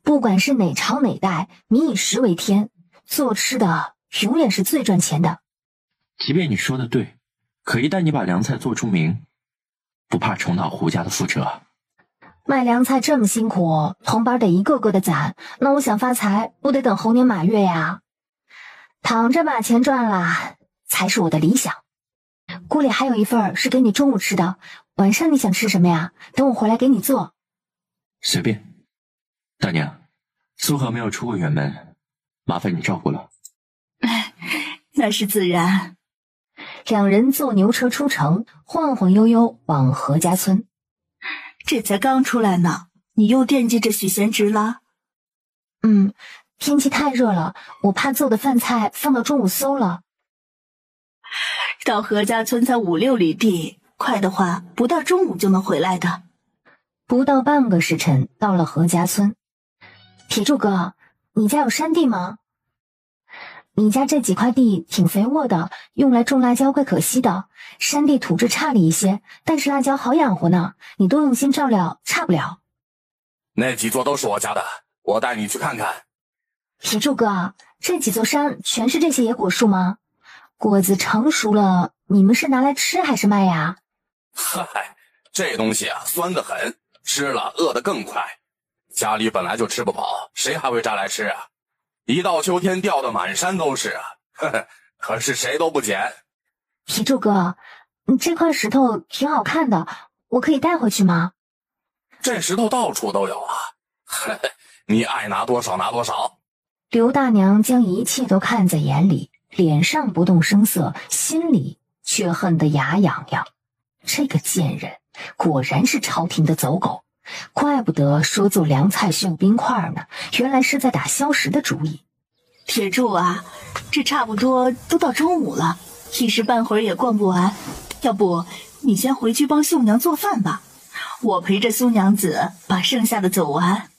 不管是哪朝哪代，民以食为天，做吃的永远是最赚钱的。即便你说的对，可一旦你把凉菜做出名，不怕重蹈胡家的覆辙。卖凉菜这么辛苦，同伴得一个个的攒，那我想发财不得等猴年马月呀。躺着把钱赚了才是我的理想。锅里还有一份是给你中午吃的，晚上你想吃什么呀？等我回来给你做。随便。大娘，苏荷没有出过远门，麻烦你照顾了。那是自然。两人坐牛车出城，晃晃悠悠往何家村。这才刚出来呢，你又惦记着许贤侄了？天气太热了，我怕做的饭菜放到中午馊了。到何家村才5、6里地，快的话不到中午就能回来的。不到半个时辰，到了何家村。铁柱哥，你家有山地吗？你家这几块地挺肥沃的，用来种辣椒怪可惜的。山地土质差了一些，但是辣椒好养活呢，你多用心照料，差不了。那几座都是我家的，我带你去看看。铁柱哥，这几座山全是这些野果树吗？果子成熟了，你们是拿来吃还是卖呀？嗨，这东西啊，酸得很，吃了饿得更快。家里本来就吃不饱，谁还会摘来吃啊？一到秋天掉的满山都是啊，可是谁都不捡。铁柱哥，你这块石头挺好看的，我可以带回去吗？这石头到处都有啊，你爱拿多少拿多少。刘大娘将一切都看在眼里，脸上不动声色，心里却恨得牙痒痒。这个贱人果然是朝廷的走狗，怪不得说做凉菜需要冰块呢，原来是在打消食的主意。铁柱啊，这差不多都到中午了，一时半会儿也逛不完，要不你先回去帮秀娘做饭吧，我陪着苏娘子把剩下的走完。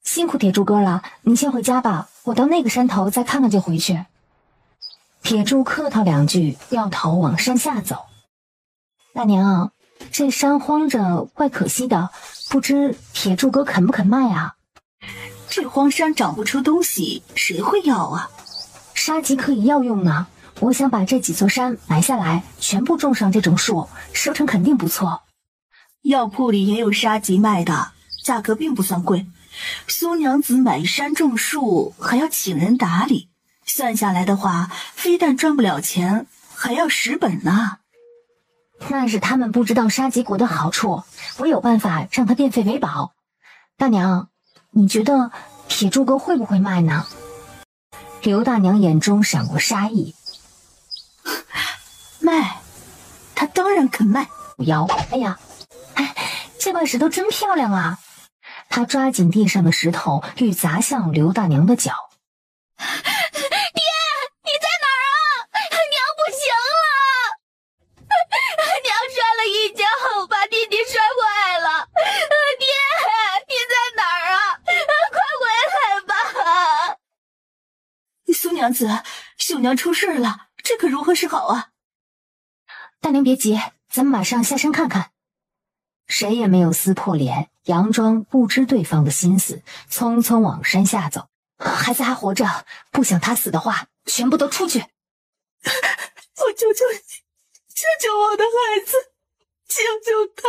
辛苦铁柱哥了，你先回家吧，我到那个山头再看看就回去。铁柱客套两句，掉头往山下走。大娘，这山荒着怪可惜的，不知铁柱哥肯不肯卖啊？这荒山长不出东西，谁会要啊？沙棘可以药用呢，我想把这几座山买下来，全部种上这种树，收成肯定不错。药铺里也有沙棘卖的，价格并不算贵。苏娘子买山种树还要请人打理，算下来的话，非但赚不了钱，还要蚀本呢。那是他们不知道沙棘果的好处，我有办法让它变废为宝。大娘，你觉得铁柱哥会不会卖呢？刘大娘眼中闪过杀意。卖，他当然肯卖。不要！哎呀，这块石头真漂亮啊！他抓紧地上的石头，欲砸向刘大娘的脚。爹，你在哪儿啊？娘不行了，娘摔了一跤，把弟弟摔坏了。爹，你在哪儿啊？快回来吧！苏娘子，秀娘出事了，这可如何是好啊？大娘别急，咱们马上下山看看。谁也没有撕破脸，佯装不知对方的心思，匆匆往山下走。孩子还活着，不想他死的话，全部都出去。我求求你，救救我的孩子，救救他！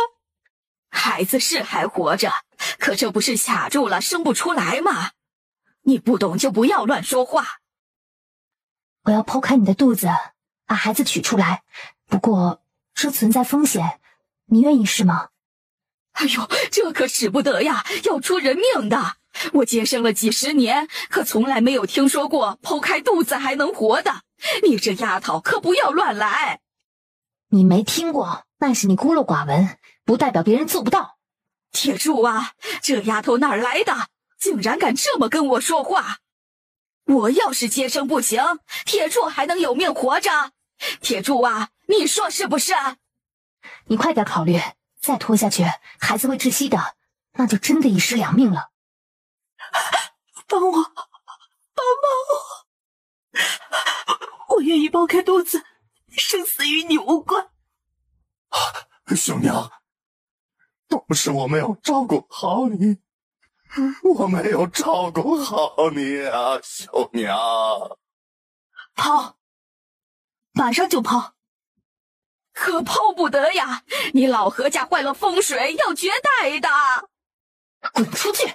孩子是还活着，可这不是卡住了，生不出来吗？你不懂就不要乱说话。我要剖开你的肚子，把孩子取出来，不过这存在风险，你愿意试吗？哎呦，这可使不得呀，要出人命的。我接生了几十年，可从来没有听说过剖开肚子还能活的。你这丫头可不要乱来。你没听过，那是你孤陋寡闻，不代表别人做不到。铁柱啊，这丫头哪儿来的？竟然敢这么跟我说话！我要是接生不行，铁柱还能有命活着？铁柱啊，你说是不是？你快点考虑，再拖下去，孩子会窒息的，那就真的一尸两命了。帮我，我愿意剥开肚子，生死与你无关。兄娘，都是我没有照顾好你，我没有照顾好你啊，兄娘。剖，马上就剖。可剖不得呀，你老何家坏了风水，要绝代的。滚出去！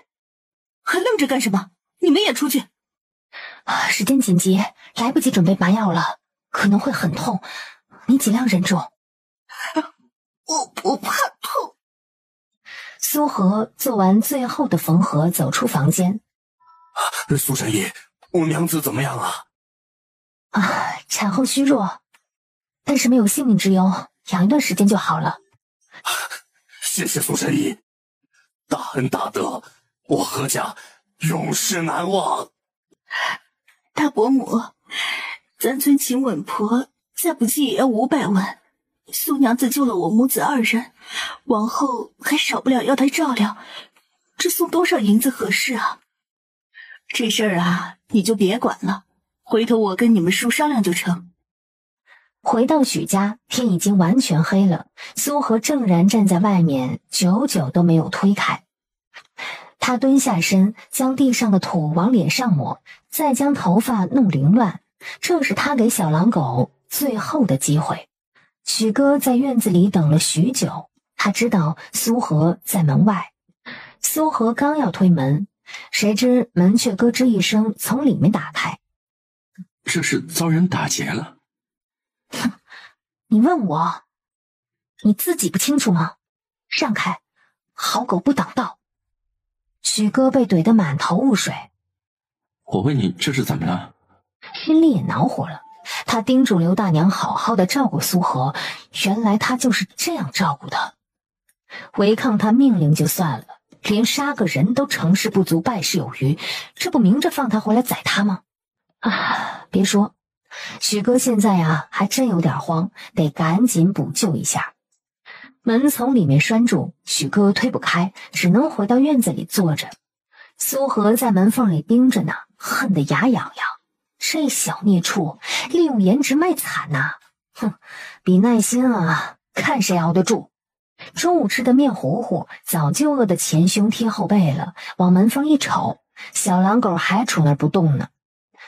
还愣着干什么？你们也出去。时间紧急，来不及准备麻药了，可能会很痛，你尽量忍住。我不怕痛。苏荷做完最后的缝合，走出房间。苏神医，我娘子怎么样啊？产后虚弱，但是没有性命之忧，养一段时间就好了。谢谢苏神医，大恩大德，我何家永世难忘。大伯母，咱村请稳婆，再不济也要500万。苏娘子救了我母子2人，往后还少不了要她照料，这送多少银子合适啊？这事儿啊，你就别管了，回头我跟你们叔商量就成。回到许家，天已经完全黑了，苏荷正然站在外面，久久都没有推开。他蹲下身，将地上的土往脸上抹，再将头发弄凌乱，这是他给小狼狗最后的机会。许哥在院子里等了许久，他知道苏荷在门外。苏荷刚要推门，谁知门却咯吱一声从里面打开。这是遭人打劫了？你问我，你自己不清楚吗？让开，好狗不挡道。许哥被怼得满头雾水。我问你这是怎么了？心里也恼火了。他叮嘱刘大娘好好的照顾苏荷，原来他就是这样照顾的。违抗他命令就算了，连杀个人都成事不足败事有余，这不明着放他回来宰他吗？别说，许哥现在还真有点慌，得赶紧补救一下。门从里面拴住，许哥推不开，只能回到院子里坐着。苏荷在门缝里盯着呢，恨得牙痒痒。这小孽畜利用颜值卖惨呐！比耐心看谁熬得住。中午吃的面糊糊早就饿得前胸贴后背了，往门缝一瞅，小狼狗还杵那儿不动呢。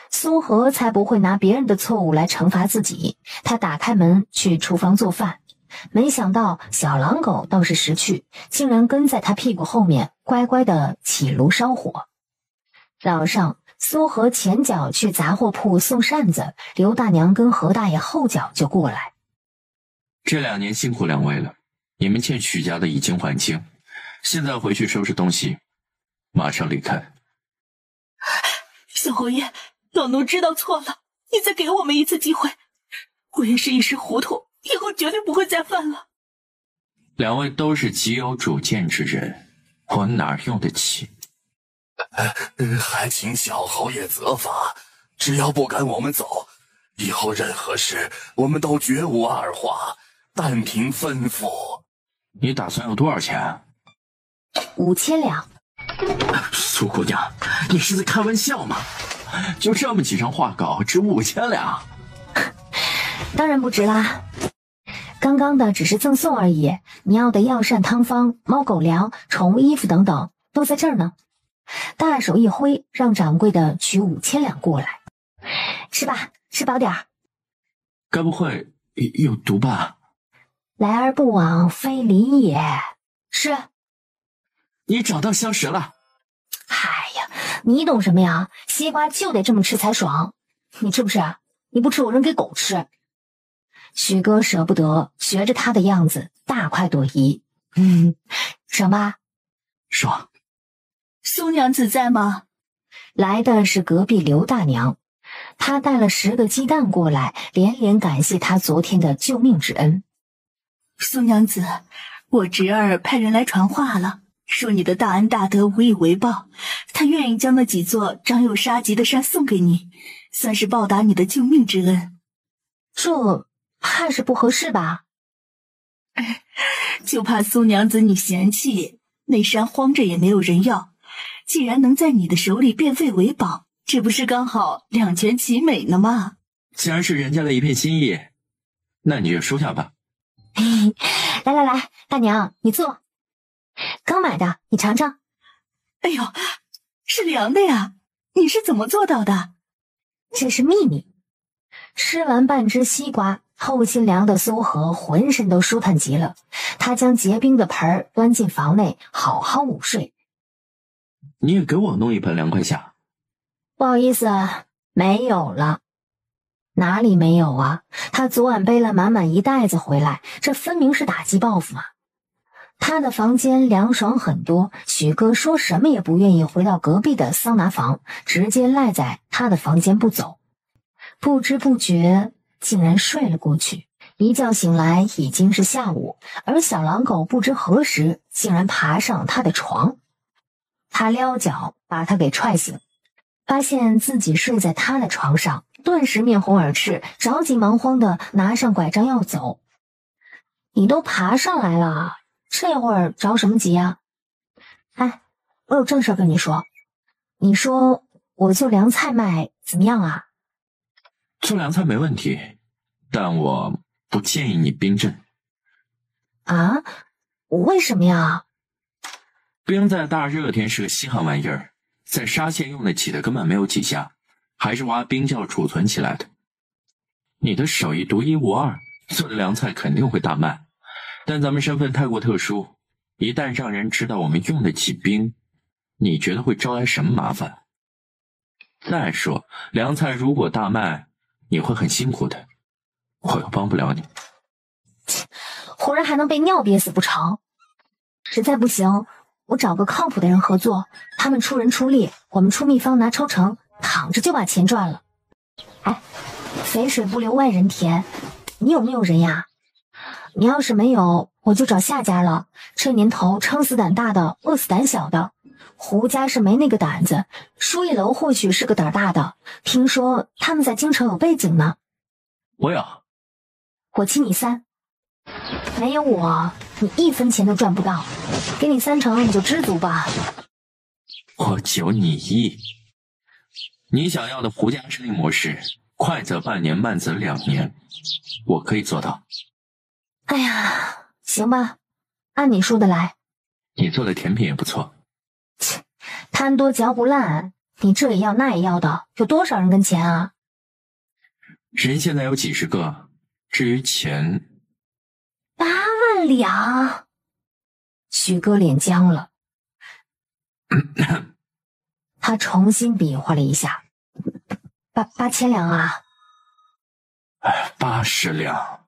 苏荷才不会拿别人的错误来惩罚自己，他打开门去厨房做饭，没想到小狼狗倒是识趣，竟然跟在他屁股后面乖乖的起炉烧火。早上苏荷前脚去杂货铺送扇子，刘大娘跟何大爷后脚就过来。这2年辛苦2位了，你们欠许家的已经还清，现在回去收拾东西，马上离开。小侯爷，老奴知道错了，你再给我们一次机会，我也是一时糊涂，以后绝对不会再犯了。2位都是极有主见之人，我哪用得起？还请小侯爷责罚，只要不赶我们走，以后任何事我们都绝无二话，但凭吩咐。你打算要多少钱？5000两。苏姑娘，你是在开玩笑吗？就这么几张画稿，值5000两？当然不值啦。刚刚的只是赠送而已，你要的药膳汤方、猫狗粮、宠物衣服等等都在这儿呢。大手一挥，让掌柜的取5000两过来。吃吧，吃饱点儿。该不会有毒吧？来而不往非礼也。是。你找到消食了。哎呀，你懂什么呀？西瓜就得这么吃才爽。你吃不吃？你不吃我扔给狗吃。许哥舍不得，学着他的样子大快朵颐。爽吧？爽。苏娘子在吗？来的是隔壁刘大娘，她带了10个鸡蛋过来，连连感谢她昨天的救命之恩。苏娘子，我侄儿派人来传话了，说你的大恩大德无以为报，他愿意将那几座长有杀机的山送给你，算是报答你的救命之恩。这怕是不合适吧？就怕苏娘子你嫌弃，那山荒着也没有人要，既然能在你的手里变废为宝，这不是刚好两全其美呢吗？既然是人家的一片心意，那你就收下吧。来，大娘你坐。刚买的，你尝尝。哎呦，是凉的呀，你是怎么做到的？这是秘密。吃完半只西瓜，后心凉的苏荷浑身都舒坦极了，他将结冰的盆儿端进房内，好好午睡。你也给我弄一盆凉快下。不好意思，没有了。哪里没有啊？他昨晚背了满满一袋子回来，这分明是打击报复嘛。他的房间凉爽很多，许哥说什么也不愿意回到隔壁的桑拿房，直接赖在他的房间不走。不知不觉竟然睡了过去，一觉醒来已经是下午，而小狼狗不知何时竟然爬上他的床。他撩脚把他给踹醒，发现自己睡在他的床上，顿时面红耳赤，着急忙慌的拿上拐杖要走。你都爬上来了，这会儿着什么急啊？哎，我有正事跟你说。你说我做凉菜卖怎么样啊？做凉菜没问题，但我不建议你冰镇。啊？为什么呀？冰在大热天是个稀罕玩意儿，在沙县用得起的根本没有几家，还是挖冰窖储存起来的。你的手艺独一无二，做的凉菜肯定会大卖，但咱们身份太过特殊，一旦让人知道我们用得起冰，你觉得会招来什么麻烦？再说，凉菜如果大卖，你会很辛苦的，我又帮不了你。活人还能被尿憋死不成？实在不行，我找个靠谱的人合作，他们出人出力，我们出秘方拿抽成，躺着就把钱赚了。哎，肥水不流外人田，你有没有人呀？你要是没有，我就找夏家了。这年头撑死胆大的，饿死胆小的。胡家是没那个胆子，书一楼或许是个胆大的，听说他们在京城有背景呢。我有。我请你3，没有我，你1分钱都赚不到。给你3成，你就知足吧。我9你1。你想要的胡家生意模式，快则半年，慢则2年，我可以做到。哎呀，行吧，按你说的来。你做的甜品也不错。切，贪多嚼不烂，你这也要那也要的，有多少人跟钱啊？人现在有几十个，至于钱8万两。许哥脸僵了，他重新比划了一下，8000两啊？80两。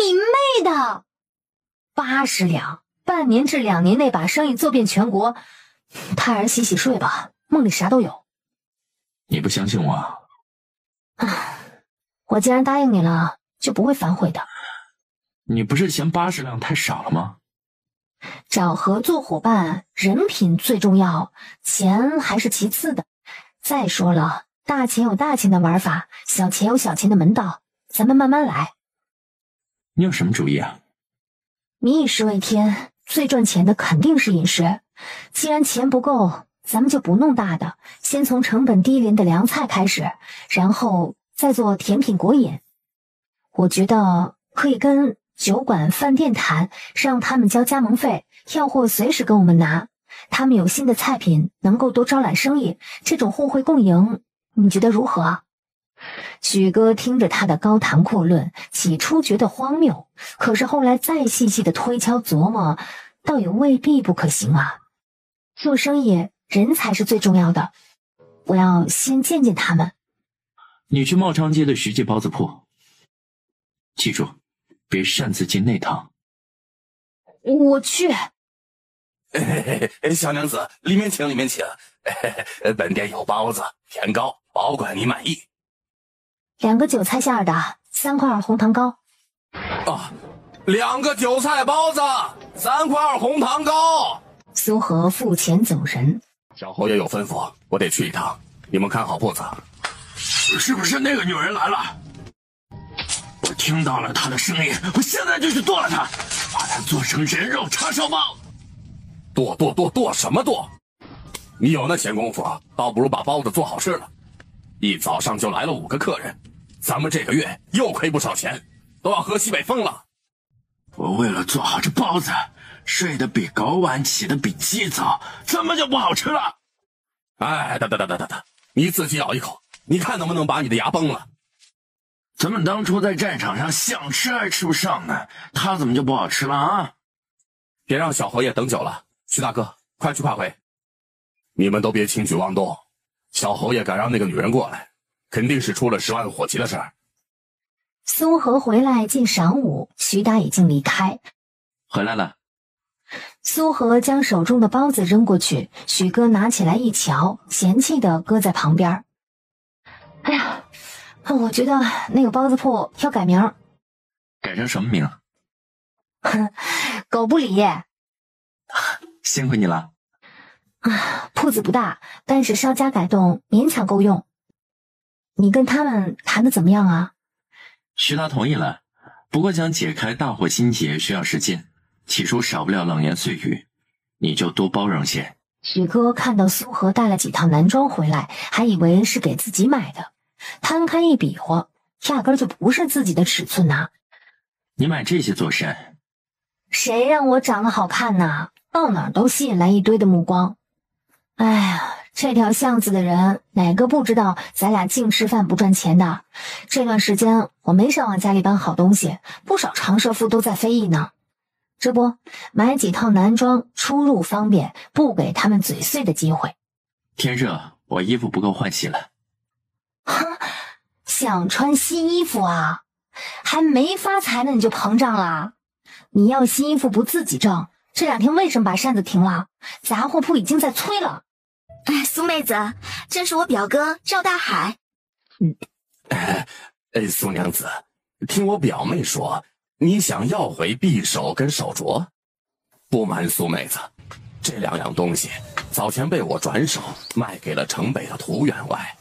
你妹的！80两，半年至2年内把生意做遍全国，他儿洗洗睡吧，梦里啥都有。你不相信我？我既然答应你了，就不会反悔的。你不是嫌80两太少了吗？找合作伙伴，人品最重要，钱还是其次的。再说了，大钱有大钱的玩法，小钱有小钱的门道，咱们慢慢来。你有什么主意啊？民以食为天，最赚钱的肯定是饮食。既然钱不够，咱们就不弄大的，先从成本低廉的凉菜开始，然后再做甜品果饮。我觉得可以跟酒馆饭店谈，让他们交加盟费，要货随时跟我们拿。他们有新的菜品，能够多招揽生意，这种互惠共赢，你觉得如何？许哥听着他的高谈阔论，起初觉得荒谬，可是后来再细细的推敲琢磨，倒也未必不可行啊。做生意，人才是最重要的。我要先见见他们。你去茂昌街的徐记包子铺，记住，别擅自进内堂。我去。小娘子，里面请，里面请。本店有包子、甜糕，保管你满意。2个韭菜馅的，3块红糖糕。啊，2个韭菜包子，3块红糖糕。苏荷付钱走人。小侯爷有吩咐，我得去一趟，你们看好铺子。是不是那个女人来了？我听到了她的声音，我现在就去剁了她，把她做成人肉叉烧包。剁什么剁？你有那闲工夫，倒不如把包子做好吃了。一早上就来了5个客人，咱们这个月又亏不少钱，都要喝西北风了。我为了做好这包子，睡得比睾丸，起得比鸡早，怎么就不好吃了？哎，得，你自己咬一口，你看能不能把你的牙崩了？咱们当初在战场上想吃还吃不上呢，它怎么就不好吃了啊？别让小侯爷等久了，徐大哥，快去快回。你们都别轻举妄动，小侯爷敢让那个女人过来，肯定是出了10万火急的事儿。苏荷回来近晌午，徐达已经离开。回来了。苏荷将手中的包子扔过去，许哥拿起来一瞧，嫌弃地搁在旁边。哎呀，我觉得那个包子铺要改名。改成什么名？狗不理。幸亏你了。铺子不大，但是稍加改动勉强够用。你跟他们谈的怎么样啊？徐达同意了，不过想解开大伙心结需要时间，起初少不了冷言碎语，你就多包容些。许哥看到苏荷带了几套男装回来，还以为是给自己买的，摊开一比划，压根就不是自己的尺寸呐。你买这些做甚？谁让我长得好看呐？到哪儿都吸引来一堆的目光。哎呀，这条巷子的人哪个不知道咱俩净吃饭不赚钱的？这段时间我没少往家里搬好东西，不少长社妇都在非议呢。这不，买几套男装出入方便，不给他们嘴碎的机会。天热，我衣服不够换洗了。想穿新衣服啊？还没发财呢你就膨胀了？你要新衣服不自己挣，这2天为什么把扇子停了？杂货铺已经在催了。苏妹子，这是我表哥赵大海。苏娘子，听我表妹说，你想要回匕首跟手镯？不瞒苏妹子，这2样东西早前被我转手卖给了城北的涂员外。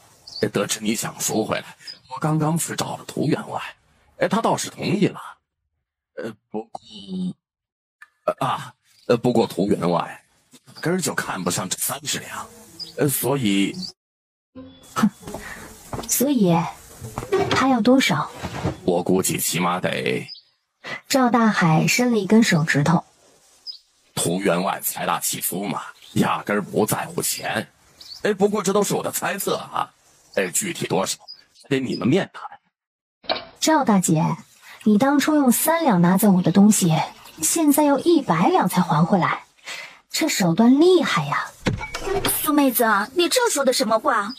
得知你想赎回来，我刚刚去找了涂员外，他倒是同意了。不过涂员外根儿就看不上这30两。所以他要多少？我估计起码得……赵大海伸了一根手指头。涂员外财大气粗嘛，压根儿不在乎钱。不过这都是我的猜测啊。具体多少得你们面谈。赵大姐，你当初用3两拿走我的东西，现在要100两才还回来，这手段厉害呀。苏妹子，你这说的什么话？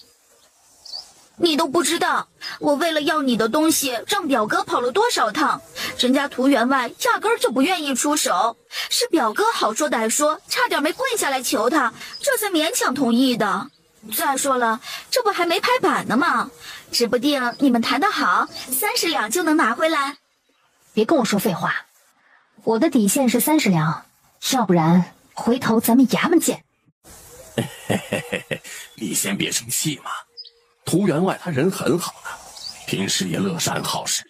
你都不知道，我为了要你的东西，让表哥跑了多少趟，人家涂员外压根儿就不愿意出手，是表哥好说歹说，差点没跪下来求他，这才勉强同意的。再说了，这不还没拍板呢吗？指不定你们谈得好，30两就能拿回来。别跟我说废话，我的底线是30两，要不然回头咱们衙门见。你先别生气嘛，涂员外他人很好的，平时也乐善好施，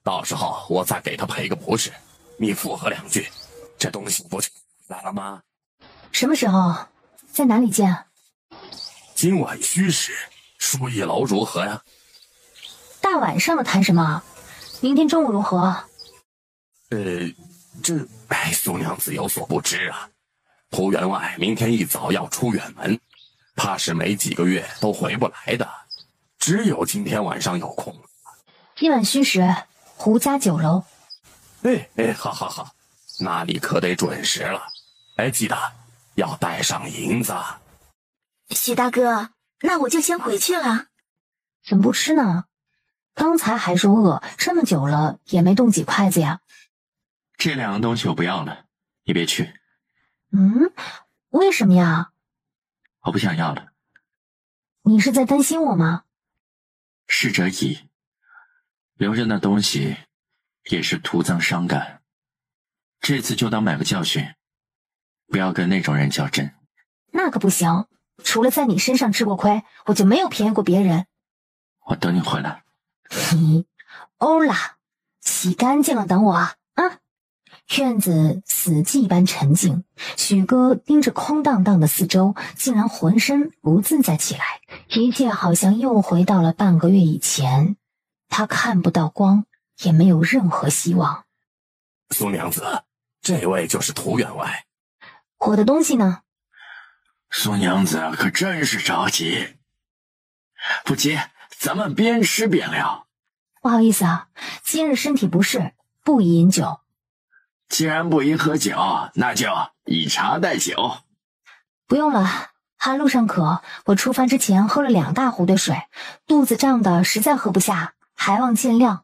到时候我再给他赔个不是，你附和2句，这东西不就来了吗？什么时候？在哪里见？今晚虚实，书一楼如何呀？大晚上的谈什么？明天中午如何？苏娘子有所不知啊，涂员外明天一早要出远门，怕是没几个月都回不来的，只有今天晚上有空。今晚虚实，胡家酒楼。好，那你可得准时了。记得要带上银子。许大哥，那我就先回去了。怎么不吃呢？刚才还说饿，这么久了也没动几筷子呀。这两样东西我不要了，你别去。为什么呀？我不想要了。你是在担心我吗？逝者已，留着那东西也是徒增伤感。这次就当买个教训，不要跟那种人较真。那可不行，除了在你身上吃过亏，我就没有便宜过别人。我等你回来。欧啦，洗干净了等我啊！院子死寂般沉静，许哥盯着空荡荡的四周，竟然浑身不自在起来，一切好像又回到了半个月以前。他看不到光，也没有任何希望。苏娘子，这位就是涂员外。我的东西呢？苏娘子可真是着急。不急，咱们边吃边聊。不好意思啊，今日身体不适，不宜饮酒。既然不宜喝酒，那就以茶代酒。不用了，寒路上渴，我出发之前喝了2大壶的水，肚子胀得实在喝不下，还望见谅。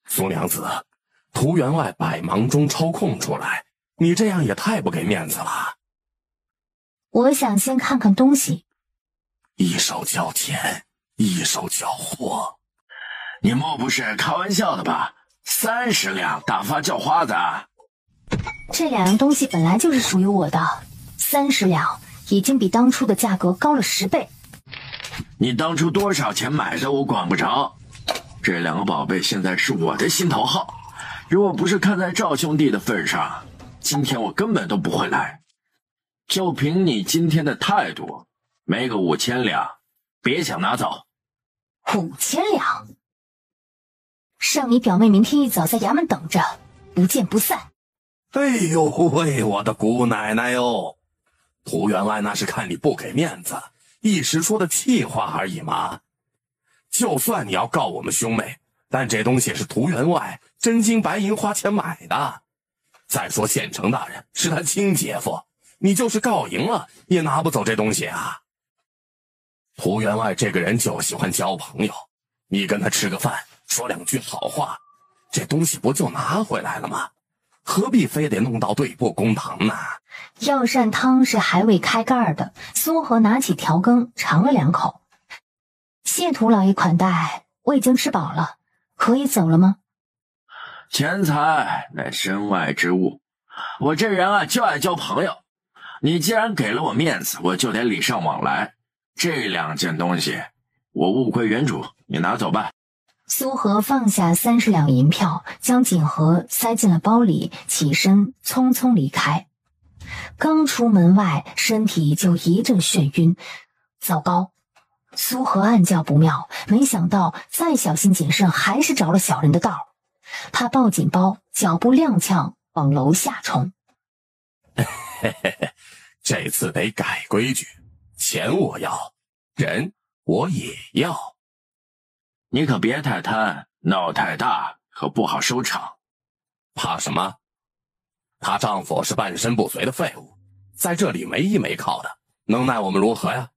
苏娘子，涂员外百忙中抽空出来，你这样也太不给面子了。我想先看看东西。一手交钱，一手交货。你莫不是开玩笑的吧？30两打发叫花子啊？这2样东西本来就是属于我的，30两已经比当初的价格高了10倍。你当初多少钱买的我管不着，这2个宝贝现在是我的心头好，如果不是看在赵兄弟的份上，今天我根本都不会来。就凭你今天的态度，没个5000两，别想拿走。5000两？让你表妹明天一早在衙门等着，不见不散。哎呦喂，我的姑奶奶哟！涂员外那是看你不给面子，一时说的气话而已嘛。就算你要告我们兄妹，但这东西是涂员外真金白银花钱买的。再说县城大人是他亲姐夫，你就是告赢了也拿不走这东西啊。涂员外这个人就喜欢交朋友，你跟他吃个饭，说2句好话，这东西不就拿回来了吗？何必非得弄到对簿公堂呢？药膳汤是还未开盖的，苏和拿起调羹尝了2口。谢涂老爷款待，我已经吃饱了，可以走了吗？钱财乃身外之物，我这人啊就爱交朋友。你既然给了我面子，我就得礼尚往来。这2件东西我物归原主，你拿走吧。苏和放下30两银票，将锦盒塞进了包里，起身匆匆离开。刚出门外，身体就一阵眩晕。糟糕！苏和暗叫不妙，没想到再小心谨慎，还是着了小人的道。他抱紧包，脚步踉跄往楼下冲。这次得改规矩，钱我要，人我也要。你可别太贪，闹太大可不好收场。怕什么？她丈夫是半身不遂的废物，在这里没依没靠的，能奈我们如何呀？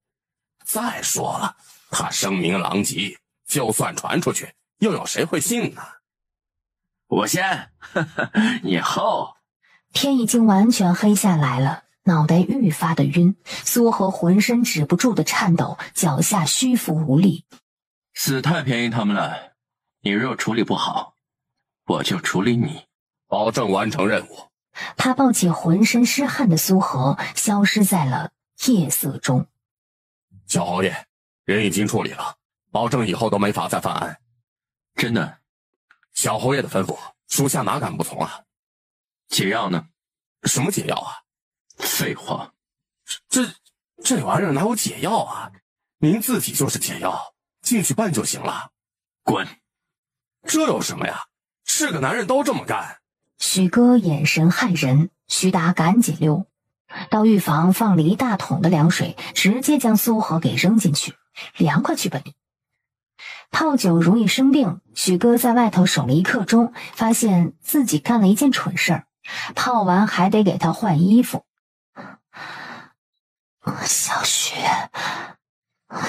再说了，她声名狼藉，就算传出去，又有谁会信呢？我先，你后。天已经完全黑下来了，脑袋愈发的晕，苏和浑身止不住的颤抖，脚下虚浮无力。死太便宜他们了，你若处理不好，我就处理你，保证完成任务。他抱起浑身湿汗的苏和，消失在了夜色中。小侯爷，人已经处理了，保证以后都没法再犯案。真的？小侯爷的吩咐，属下哪敢不从啊？解药呢？什么解药啊？废话，这玩意儿哪有解药啊？您自己就是解药，进去办就行了。滚！这有什么呀？是个男人都这么干。许哥眼神骇人，徐达赶紧溜到浴房，放了一大桶的凉水，直接将苏荷给扔进去，凉快去吧你。泡酒容易生病，许哥在外头守了1刻钟，发现自己干了一件蠢事儿，泡完还得给他换衣服。小雪，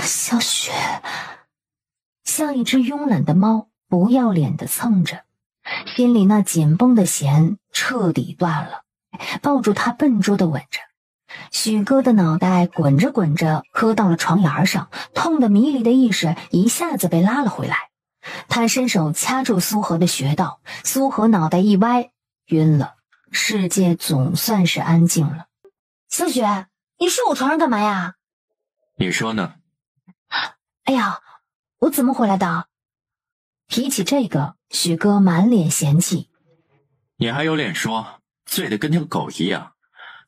小雪，像一只慵懒的猫，不要脸的蹭着，心里那紧绷的弦彻底断了，抱住他笨拙的吻着。许哥的脑袋滚着滚着磕到了床沿上，痛得迷离的意识一下子被拉了回来。他伸手掐住苏荷的穴道，苏荷脑袋一歪，晕了。世界总算是安静了。小雪，你睡我床上干嘛呀？你说呢？哎呀，我怎么回来的？提起这个，许哥满脸嫌弃。你还有脸说，醉得跟条狗一样。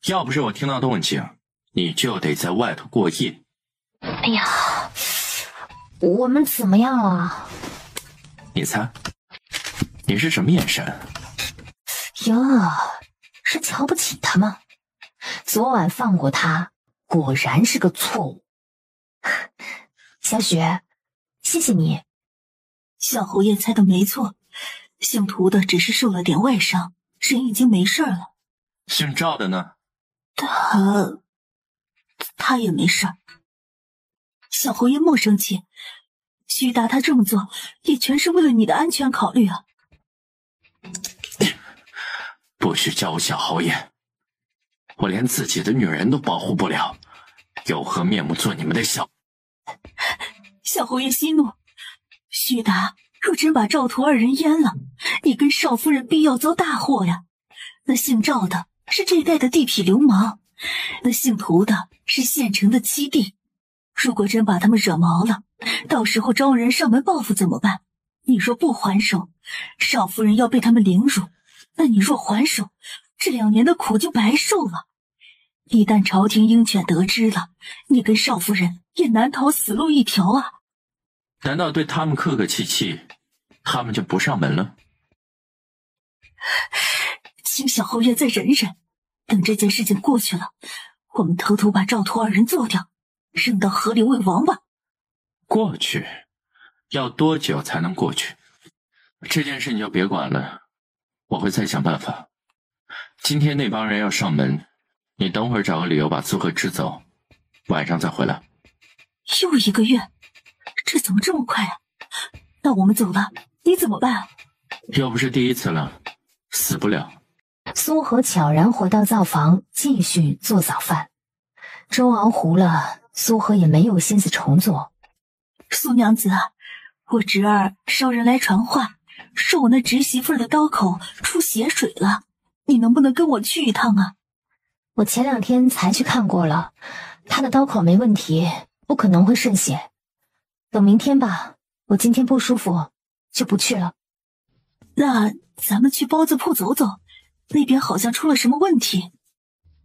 要不是我听到动静，你就得在外头过夜。哎呀，我们怎么样了？你猜，你是什么眼神？呀，是瞧不起他吗？昨晚放过他，果然是个错误。小雪，谢谢你。小侯爷猜的没错，姓涂的只是受了点外伤，人已经没事了。姓赵的呢？他也没事。小侯爷莫生气，徐达他这么做也全是为了你的安全考虑啊。不许叫我小侯爷，我连自己的女人都保护不了，有何面目做你们的小？小侯爷息怒，徐达若真把赵涂2人阉了，你跟少夫人必要遭大祸呀。那姓赵的是这一带的地痞流氓，那姓涂的是县城的七弟。如果真把他们惹毛了，到时候招人上门报复怎么办？你若不还手，少夫人要被他们凌辱，那你若还手，这2年的苦就白受了。一旦朝廷鹰犬得知了，你跟少夫人也难逃死路一条啊。难道对他们客客气气，他们就不上门了？请小侯爷再忍忍，等这件事情过去了，我们偷偷把赵涂2人做掉，扔到河里喂王吧。过去？要多久才能过去？这件事你就别管了，我会再想办法。今天那帮人要上门，你等会儿找个理由把苏荷支走，晚上再回来。又1个月，这怎么这么快啊？那我们走了，你怎么办啊？又不是第一次了，死不了。苏荷悄然回到灶房，继续做早饭。粥熬糊了，苏荷也没有心思重做。苏娘子啊，我侄儿捎人来传话，说我那侄媳妇的刀口出血水了，你能不能跟我去一趟啊？我前2天才去看过了，她的刀口没问题，不可能会渗血。等明天吧，我今天不舒服，就不去了。那咱们去包子铺走走，那边好像出了什么问题。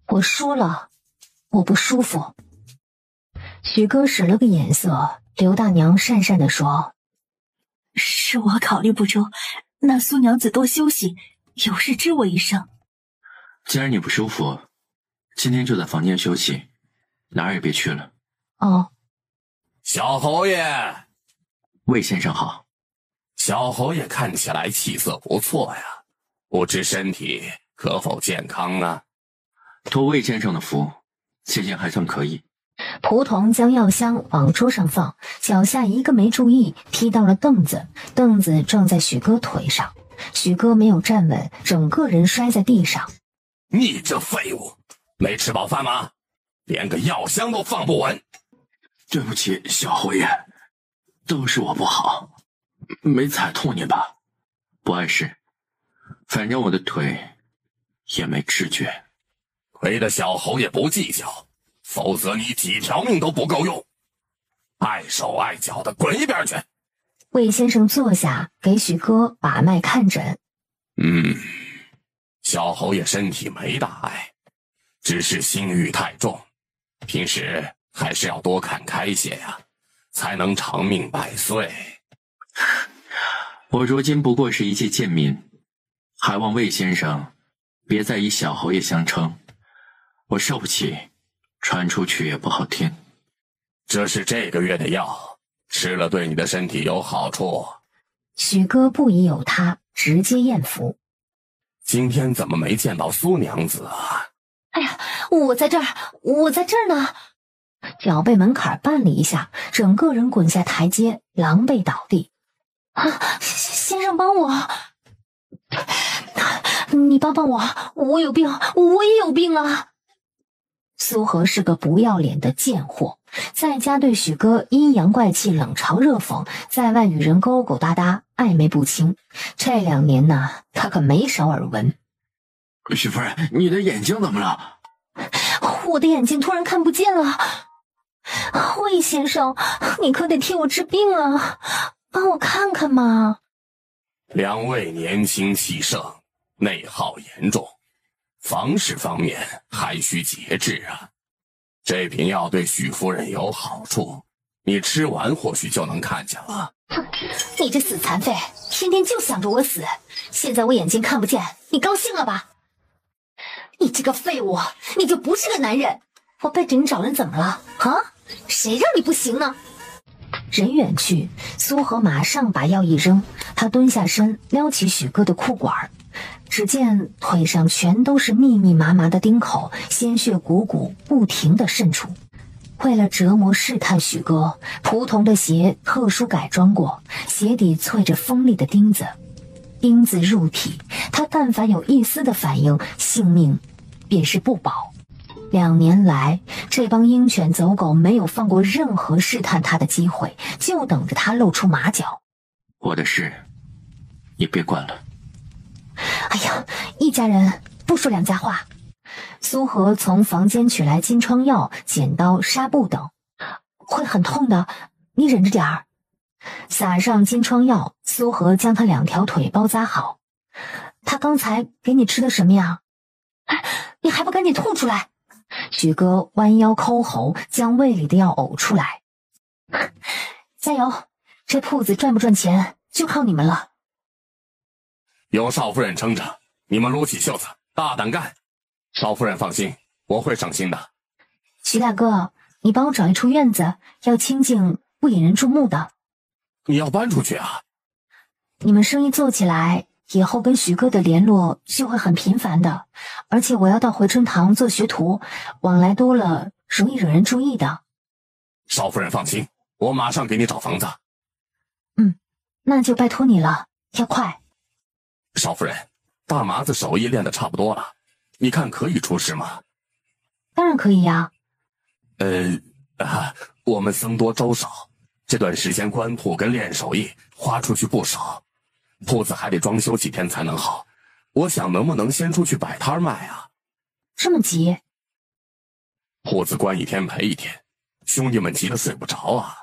我说了，我不舒服。许哥使了个眼色，刘大娘讪讪地说：是我考虑不周，那苏娘子多休息，有事知我一声。既然你不舒服，今天就在房间休息，哪儿也别去了。哦。小侯爷。魏先生好。小侯爷看起来气色不错呀，不知身体可否健康呢？托魏先生的福，最近还算可以。蒲童将药箱往桌上放，脚下一个没注意踢到了凳子，凳子撞在许哥腿上，许哥没有站稳，整个人摔在地上。你这废物，没吃饱饭吗？连个药箱都放不稳。对不起，小侯爷，都是我不好，没踩痛你吧？不碍事，反正我的腿也没知觉。亏得小侯爷不计较，否则你几条命都不够用。碍手碍脚的，滚一边去！魏先生坐下，给许哥把脉看诊。小侯爷身体没大碍，只是心郁太重，平时还是要多看开些呀。才能长命百岁。我如今不过是一介贱民，还望魏先生别再以小侯爷相称，我受不起，传出去也不好听。这是这个月的药，吃了对你的身体有好处。许哥不疑有他，直接验服。今天怎么没见到苏娘子啊？哎呀，我在这儿呢！脚被门槛绊了一下，整个人滚下台阶，狼狈倒地。先生帮我，你帮帮我，我有病，我也有病啊！苏荷是个不要脸的贱货，在家对许哥阴阳怪气、冷嘲热讽，在外与人勾勾搭搭，暧昧不清。这2年呢，他可没少耳闻。许夫人，你的眼睛怎么了？我的眼睛突然看不见了。魏先生，你可得替我治病啊，帮我看看嘛。两位年轻气盛，内耗严重，房事方面还需节制啊。这瓶药对许夫人有好处，你吃完或许就能看见了。你这死残废，天天就想着我死，现在我眼睛看不见，你高兴了吧？你这个废物，你就不是个男人！我背着你找人怎么了啊？谁让你不行呢？人远去，苏荷马上把药一扔，他蹲下身撩起许哥的裤管，只见腿上全都是密密麻麻的钉口，鲜血汩汩不停地渗出。为了折磨试探许哥，蒲桐的鞋特殊改装过，鞋底淬着锋利的钉子，钉子入体，他但凡有一丝的反应，性命便是不保。2年来，这帮鹰犬走狗没有放过任何试探他的机会，就等着他露出马脚。我的事你别管了。哎呀，一家人不说两家话。苏荷从房间取来金疮药、剪刀、纱布等，会很痛的，你忍着点儿。撒上金疮药，苏荷将他2条腿包扎好。他刚才给你吃的什么呀？你还不赶紧吐出来！许哥弯腰抠喉，将胃里的药呕出来。加油，这铺子赚不赚钱就靠你们了。有少夫人撑着，你们撸起袖子，大胆干。少夫人放心，我会上心的。徐大哥，你帮我找一处院子，要清静，不引人注目的。你要搬出去啊？你们生意做起来，以后跟徐哥的联络就会很频繁的，而且我要到回春堂做学徒，往来多了容易惹人注意的。少夫人放心，我马上给你找房子。那就拜托你了，要快。少夫人，大麻子手艺练得差不多了，你看可以出师吗？当然可以呀。我们僧多粥少，这段时间关铺跟练手艺花出去不少，铺子还得装修几天才能好。我想能不能先出去摆摊卖啊？这么急？铺子关1天赔1天，兄弟们急得睡不着啊。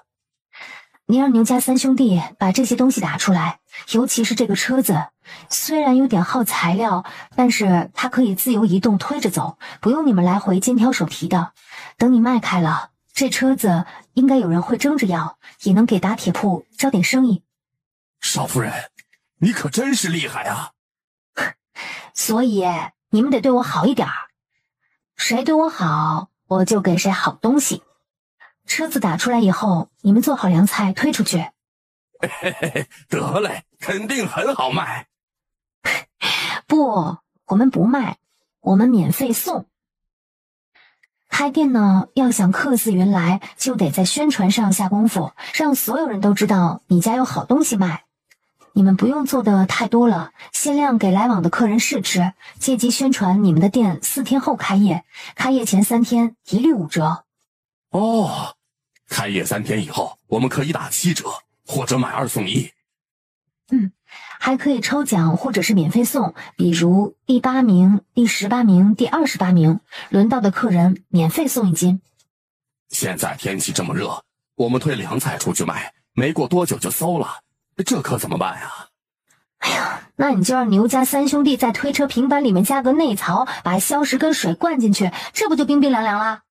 你让牛家3兄弟把这些东西打出来，尤其是这个车子，虽然有点耗材料，但是它可以自由移动推着走，不用你们来回肩挑手提的。等你卖开了，这车子应该有人会争着要，也能给打铁铺招点生意。少夫人，你可真是厉害啊！所以你们得对我好一点儿，谁对我好，我就给谁好东西。车子打出来以后，你们做好凉菜推出去。得嘞，肯定很好卖。不，我们不卖，我们免费送。开店呢，要想客似云来，就得在宣传上下功夫，让所有人都知道你家有好东西卖。你们不用做的太多了，限量给来往的客人试吃，借机宣传你们的店4天后开业，开业前3天一律5折。哦，开业3天以后，我们可以打7折，或者买2送1。还可以抽奖或者是免费送，比如第8名、第18名、第28名，轮到的客人免费送1斤。现在天气这么热，我们推凉菜出去卖，没过多久就馊了，这可怎么办呀？哎呀，那你就让牛家3兄弟在推车平板里面加个内槽，把硝石跟水灌进去，这不就冰冰凉凉了？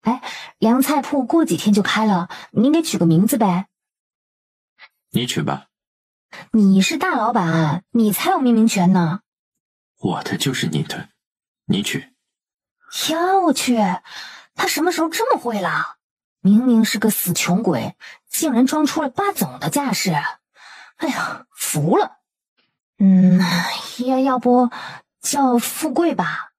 哎，凉菜铺过几天就开了，您给取个名字呗。你取吧。你是大老板，你才有命名权呢。我的就是你的，你取。呀，我去，他什么时候这么会了？明明是个死穷鬼，竟然装出了霸总的架势。哎呀，服了。要不叫富贵吧。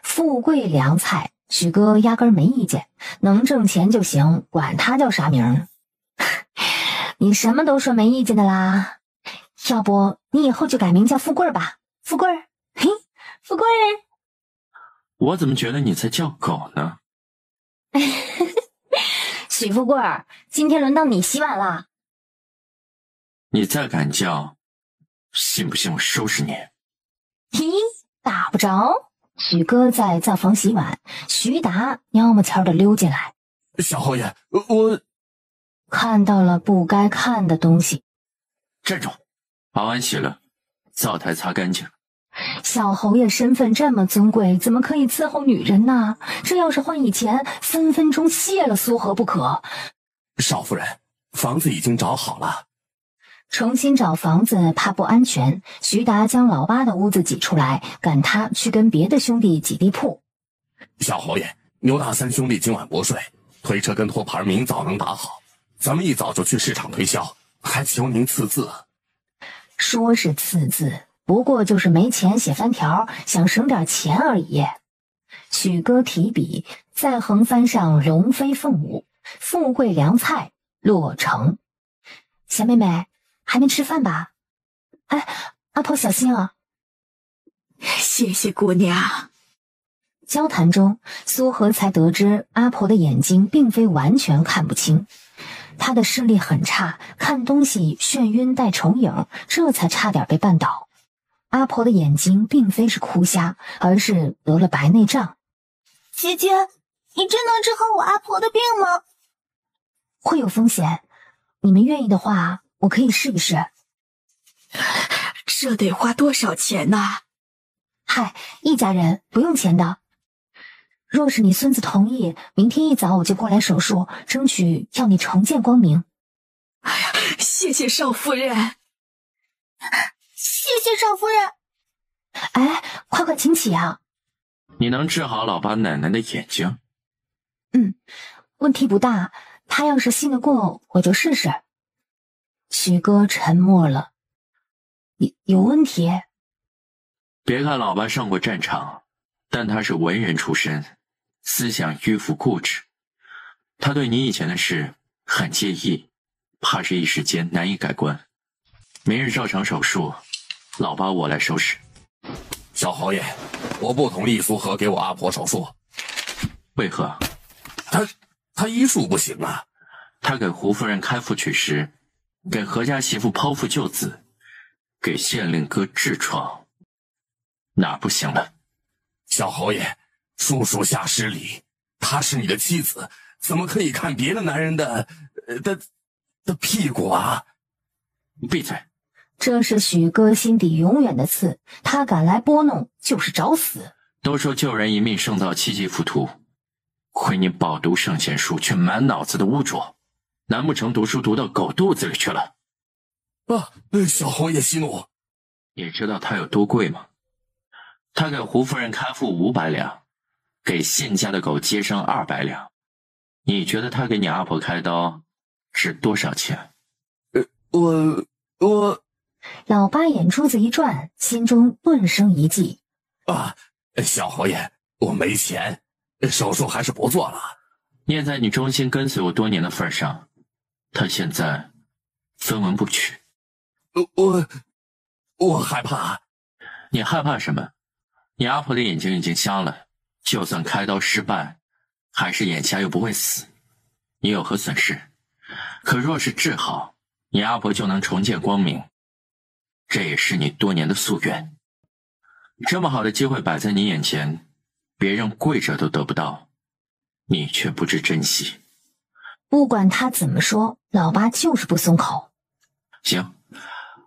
富贵凉菜，许哥压根没意见，能挣钱就行，管他叫啥名儿。你什么都说没意见的啦，要不你以后就改名叫富贵吧。富贵，嘿，富贵。我怎么觉得你在叫狗呢？许富贵，今天轮到你洗碗啦。你再敢叫，信不信我收拾你？嘿，打不着。许哥在灶房洗碗，徐达喵么悄的溜进来。小侯爷，我看到了不该看的东西。站住！把碗洗了，灶台擦干净。小侯爷身份这么尊贵，怎么可以伺候女人呢？这要是换以前，分分钟卸了苏荷不可。少夫人，房子已经找好了。重新找房子怕不安全，徐达将老八的屋子挤出来，赶他去跟别的兄弟挤地铺。小侯爷，牛大三兄弟今晚不睡，推车跟托盘明早能打好，咱们一早就去市场推销，还求您赐字。说是赐字，不过就是没钱写翻条，想省点钱而已。许哥提笔在横帆上龙飞凤舞，富贵凉菜落成。小妹妹还没吃饭吧？哎，阿婆小心啊。谢谢姑娘。交谈中，苏荷才得知阿婆的眼睛并非完全看不清，她的视力很差，看东西眩晕带重影，这才差点被绊倒。阿婆的眼睛并非是哭瞎，而是得了白内障。姐姐，你真能治好我阿婆的病吗？会有风险，你们愿意的话，我可以试一试。这得花多少钱呢？嗨，一家人不用钱的。若是你孙子同意，明天一早我就过来手术，争取要你重见光明。哎呀，谢谢少夫人。谢谢少夫人。哎，快快请起啊！你能治好老八奶奶的眼睛？问题不大，他要是信得过，我就试试。许哥沉默了。有问题？别看老八上过战场，但他是文人出身，思想迂腐固执。他对你以前的事很介意，怕是一时间难以改观。明日照常手术，老八我来收拾。小侯爷，我不同意苏荷给我阿婆手术。为何？他医术不行啊。他给胡夫人开腹取食，给何家媳妇剖腹救子，给县令哥痔疮，哪不行了？小侯爷，叔属下失礼，她是你的妻子，怎么可以看别的男人的屁股啊？闭嘴！这是许哥心底永远的刺，他敢来拨弄，就是找死。都说救人一命胜造七级浮屠，亏你饱读圣贤书，却满脑子的污浊，难不成读书读到狗肚子里去了？小侯爷息怒。你知道他有多贵吗？他给胡夫人开腹500两，给信家的狗接生200两。你觉得他给你阿婆开刀值多少钱？我老八眼珠子一转，心中顿生一计。小侯爷，我没钱，手术还是不做了。念在你忠心跟随我多年的份上，他现在分文不取。我害怕。你害怕什么？你阿婆的眼睛已经瞎了，就算开刀失败，还是眼瞎又不会死，你有何损失？可若是治好，你阿婆就能重见光明，这也是你多年的夙愿。这么好的机会摆在你眼前，别人跪着都得不到，你却不知珍惜。不管他怎么说，老八就是不松口。行，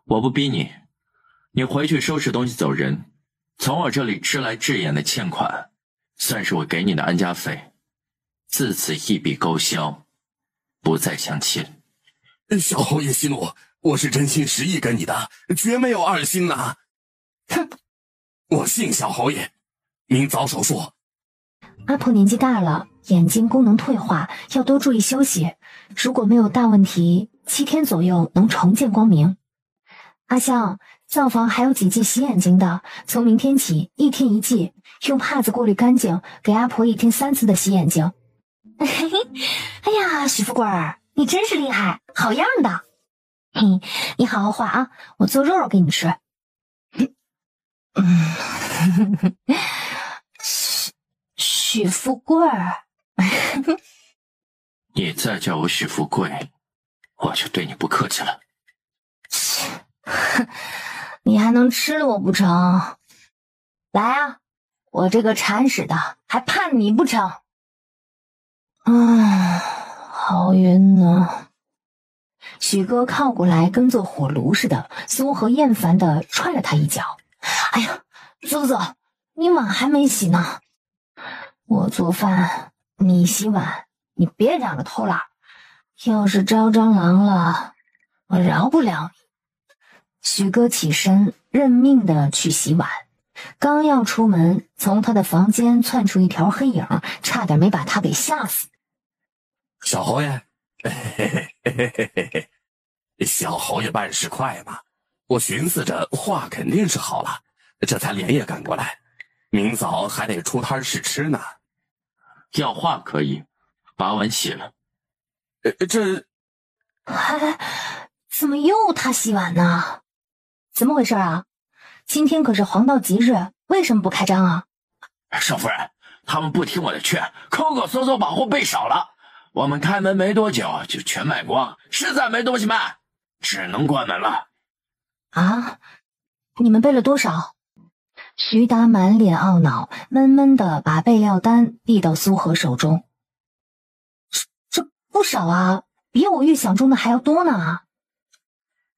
我不逼你，你回去收拾东西走人，从我这里支来支眼的欠款，算是我给你的安家费。自此一笔勾销，不再相欠。小侯爷息怒，我是真心实意跟你的，绝没有二心呐。哼，我信小侯爷，明早手术。阿婆年纪大了，眼睛功能退化，要多注意休息。如果没有大问题，7天左右能重见光明。阿香，灶房还有几剂洗眼睛的，从明天起1天1剂，用帕子过滤干净，给阿婆1天3次的洗眼睛。哎呀，许富贵儿，你真是厉害，好样的！嘿，你好好画啊，我做肉肉给你吃。许富贵儿，你再叫我许富贵，我就对你不客气了。你还能吃了我不成？来啊，我这个铲屎的还怕你不成？好晕呐！许哥靠过来，跟做火炉似的。苏和厌烦的踹了他一脚。哎呀，苏苏，你碗还没洗呢。我做饭，你洗碗，你别嚷着偷懒。要是招蟑螂了，我饶不了你。许哥起身，认命的去洗碗。刚要出门，从他的房间窜出一条黑影，差点没把他给吓死。小侯爷，小侯爷办事快嘛，我寻思着话肯定是好了，这才连夜赶过来。明早还得出摊试吃呢。要画可以，把碗洗了。怎么又他洗碗呢？怎么回事啊？今天可是黄道吉日，为什么不开张啊？少夫人，他们不听我的劝，抠抠搜搜把货备少了。我们开门没多久就全卖光，实在没东西卖，只能关门了。啊？你们备了多少？徐达满脸懊恼，闷闷的把备料单递到苏和手中。这不少啊，比我预想中的还要多呢。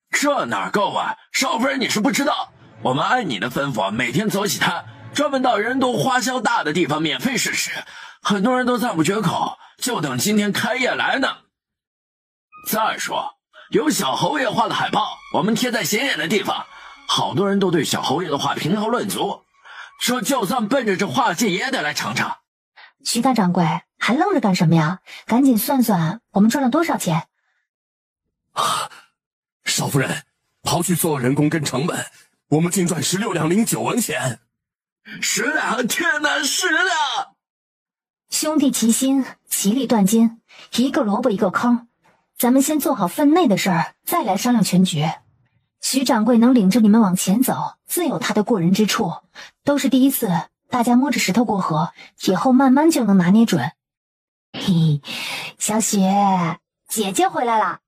这哪够啊！少夫人，你是不知道，我们按你的吩咐，每天走起摊，专门到人多花销大的地方免费试吃，很多人都赞不绝口，就等今天开业来呢。再说，有小侯爷画的海报，我们贴在显眼的地方，好多人都对小侯爷的画评头论足，说就算奔着这画技也得来尝尝。徐大掌柜，还愣着干什么呀？赶紧算算我们赚了多少钱。少夫人，刨去所有人工跟成本，我们净赚16两09文钱。10两！天哪，10两！兄弟齐心，其利断金，一个萝卜一个坑。咱们先做好分内的事儿，再来商量全局。徐掌柜能领着你们往前走，自有他的过人之处。都是第一次，大家摸着石头过河，以后慢慢就能拿捏准。嘿，小雪，姐姐回来了。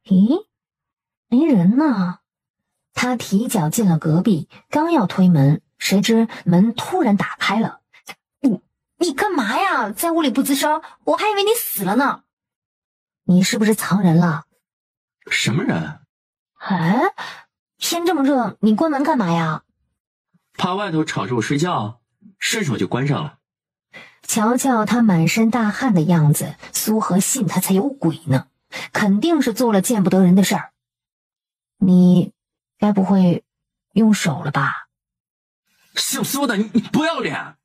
咦，没人呢。他提脚进了隔壁，刚要推门，谁知门突然打开了。你干嘛呀？在屋里不吱声，我还以为你死了呢。你是不是藏人了？什么人？哎，天这么热，你关门干嘛呀？怕外头吵着我睡觉，顺手就关上了。瞧瞧他满身大汗的样子，苏和信他才有鬼呢，肯定是做了见不得人的事儿。你该不会用手了吧？姓苏的，你不要脸！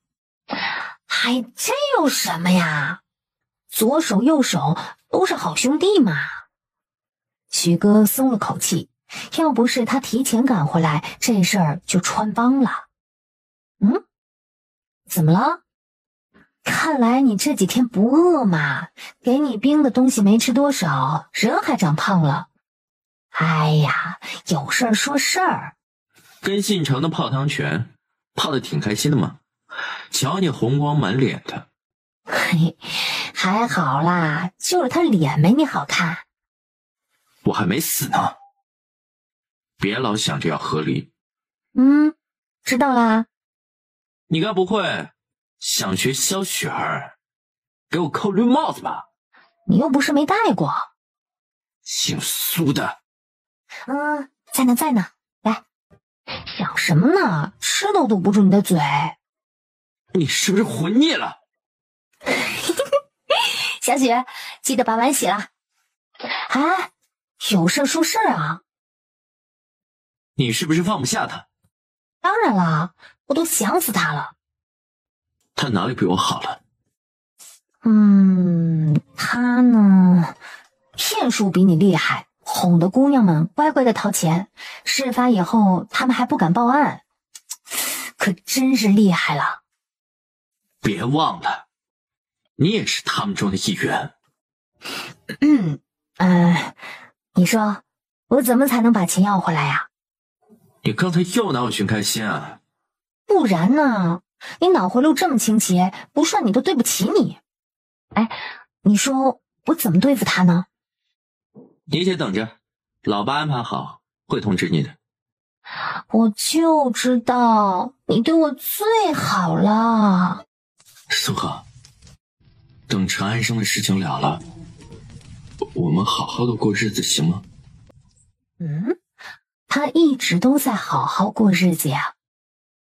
还真有什么呀？左手右手都是好兄弟嘛。许哥松了口气，要不是他提前赶回来，这事儿就穿帮了。怎么了？看来你这几天不饿嘛，给你冰的东西没吃多少，人还长胖了。哎呀，有事儿说事儿。跟信成的泡汤泉泡得挺开心的嘛，瞧你红光满脸的。嘿，还好啦，就是他脸没你好看。我还没死呢，别老想着要和离。知道啦。你该不会想学萧雪儿给我扣绿帽子吧？你又不是没戴过。姓苏的。在呢，来。想什么呢？吃都堵不住你的嘴。你是不是活腻了？小雪，记得把碗洗了。哎，有事说事啊。你是不是放不下他？当然啦，我都想死他了。他哪里比我好了？他呢，骗术比你厉害，哄得姑娘们乖乖的掏钱。事发以后，他们还不敢报案，可真是厉害了。别忘了，你也是他们中的一员。你说我怎么才能把钱要回来呀？你刚才又拿我寻开心啊？不然呢？你脑回路这么清奇，不算你都对不起你。哎，你说我怎么对付他呢？你且等着，老爸安排好会通知你的。我就知道你对我最好了。苏荷，等陈安生的事情了了，我们好好的过日子行吗？他一直都在好好过日子呀。